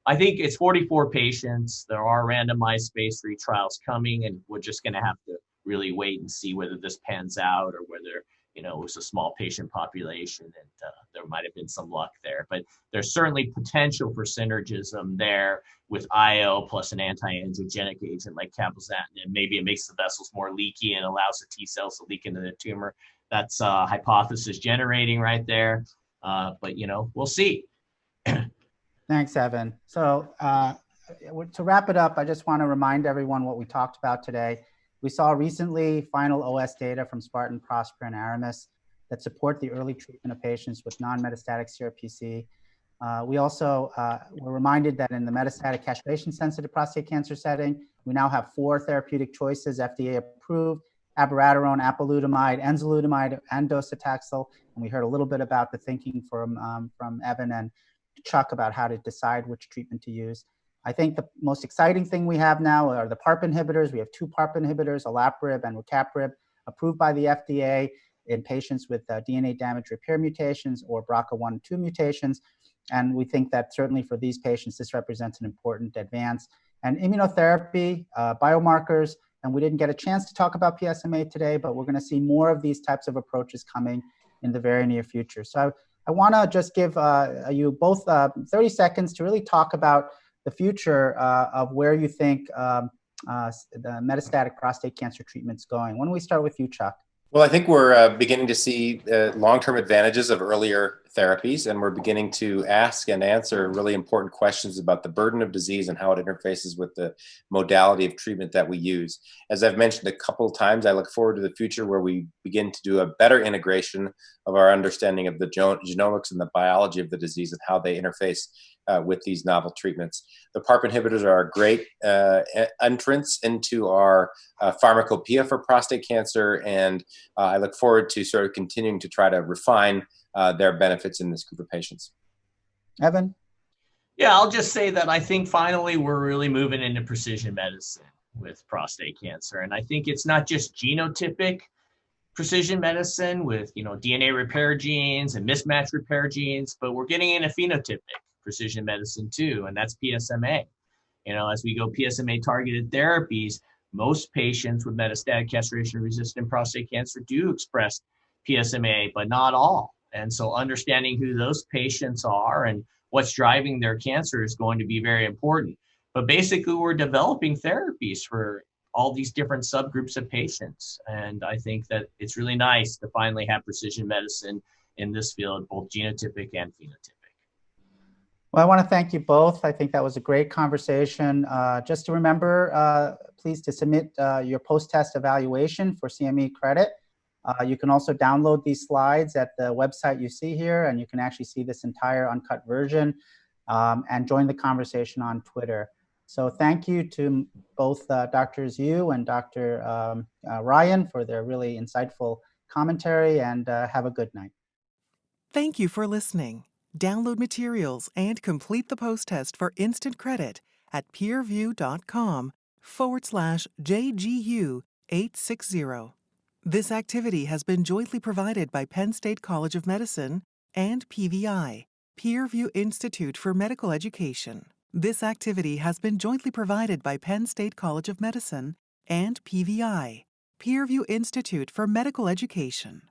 I think it's 44 patients. There are randomized phase 3 trials coming, and we're just going to have to really wait and see whether this pans out or whether, it was a small patient population and there might have been some luck there. But there's certainly potential for synergism there with IO plus an anti-angiogenic agent like cabozantinib. Maybe it makes the vessels more leaky and allows the T cells to leak into the tumor. That's hypothesis generating right there. But, we'll see. Thanks, Evan. So to wrap it up, I just want to remind everyone what we talked about today. We saw recently final OS data from Spartan, Prosper, and Aramis that support the early treatment of patients with non-metastatic CRPC. We also were reminded that in the metastatic castration-sensitive prostate cancer setting, we now have 4 therapeutic choices FDA approved: abiraterone, apalutamide, enzalutamide, and docetaxel. And we heard a little bit about the thinking from Evan and Chuck about how to decide which treatment to use. I think the most exciting thing we have now are the Parp inhibitors. We have 2 Parp inhibitors, olaparib and rucaparib, approved by the FDA in patients with DNA damage repair mutations or BRCA1 2 mutations. And we think that certainly for these patients, this represents an important advance. And immunotherapy, biomarkers, and we didn't get a chance to talk about PSMA today, but we're going to see more of these types of approaches coming in the very near future. So I want to just give you both 30 seconds to really talk about the future of where you think the metastatic prostate cancer treatment's going. Why don't we start with you, Chuck? Well, I think we're beginning to see long-term advantages of earlier therapies, and we're beginning to ask and answer really important questions about the burden of disease and how it interfaces with the modality of treatment that we use. As I've mentioned a couple of times, I look forward to the future where we begin to do a better integration of our understanding of the genomics and the biology of the disease and how they interface with these novel treatments. The Parp inhibitors are a great entrance into our pharmacopoeia for prostate cancer, and I look forward to sort of continuing to try to refine their benefits in this group of patients. Evan? Yeah, I'll just say that I think finally we're really moving into precision medicine with prostate cancer. And I think it's not just genotypic precision medicine with, DNA repair genes and mismatch repair genes, but we're getting into phenotypic precision medicine too, and that's PSMA. As we go PSMA targeted therapies, most patients with metastatic castration-resistant prostate cancer do express PSMA, but not all. And so understanding who those patients are and what's driving their cancer is going to be very important. But basically, we're developing therapies for all these different subgroups of patients. And I think that it's really nice to finally have precision medicine in this field, both genotypic and phenotypic. Well, I want to thank you both. I think that was a great conversation. Just to remember, please to submit your post-test evaluation for CME credit. You can also download these slides at the website you see here, and you can actually see this entire uncut version and join the conversation on Twitter. So thank you to both Drs. Yu and Dr. Ryan for their really insightful commentary, and have a good night. Thank you for listening. Download materials and complete the post-test for instant credit at peerview.com/JGU860. This activity has been jointly provided by Penn State College of Medicine and PVI, Peerview Institute for Medical Education. This activity has been jointly provided by Penn State College of Medicine and PVI, Peerview Institute for Medical Education.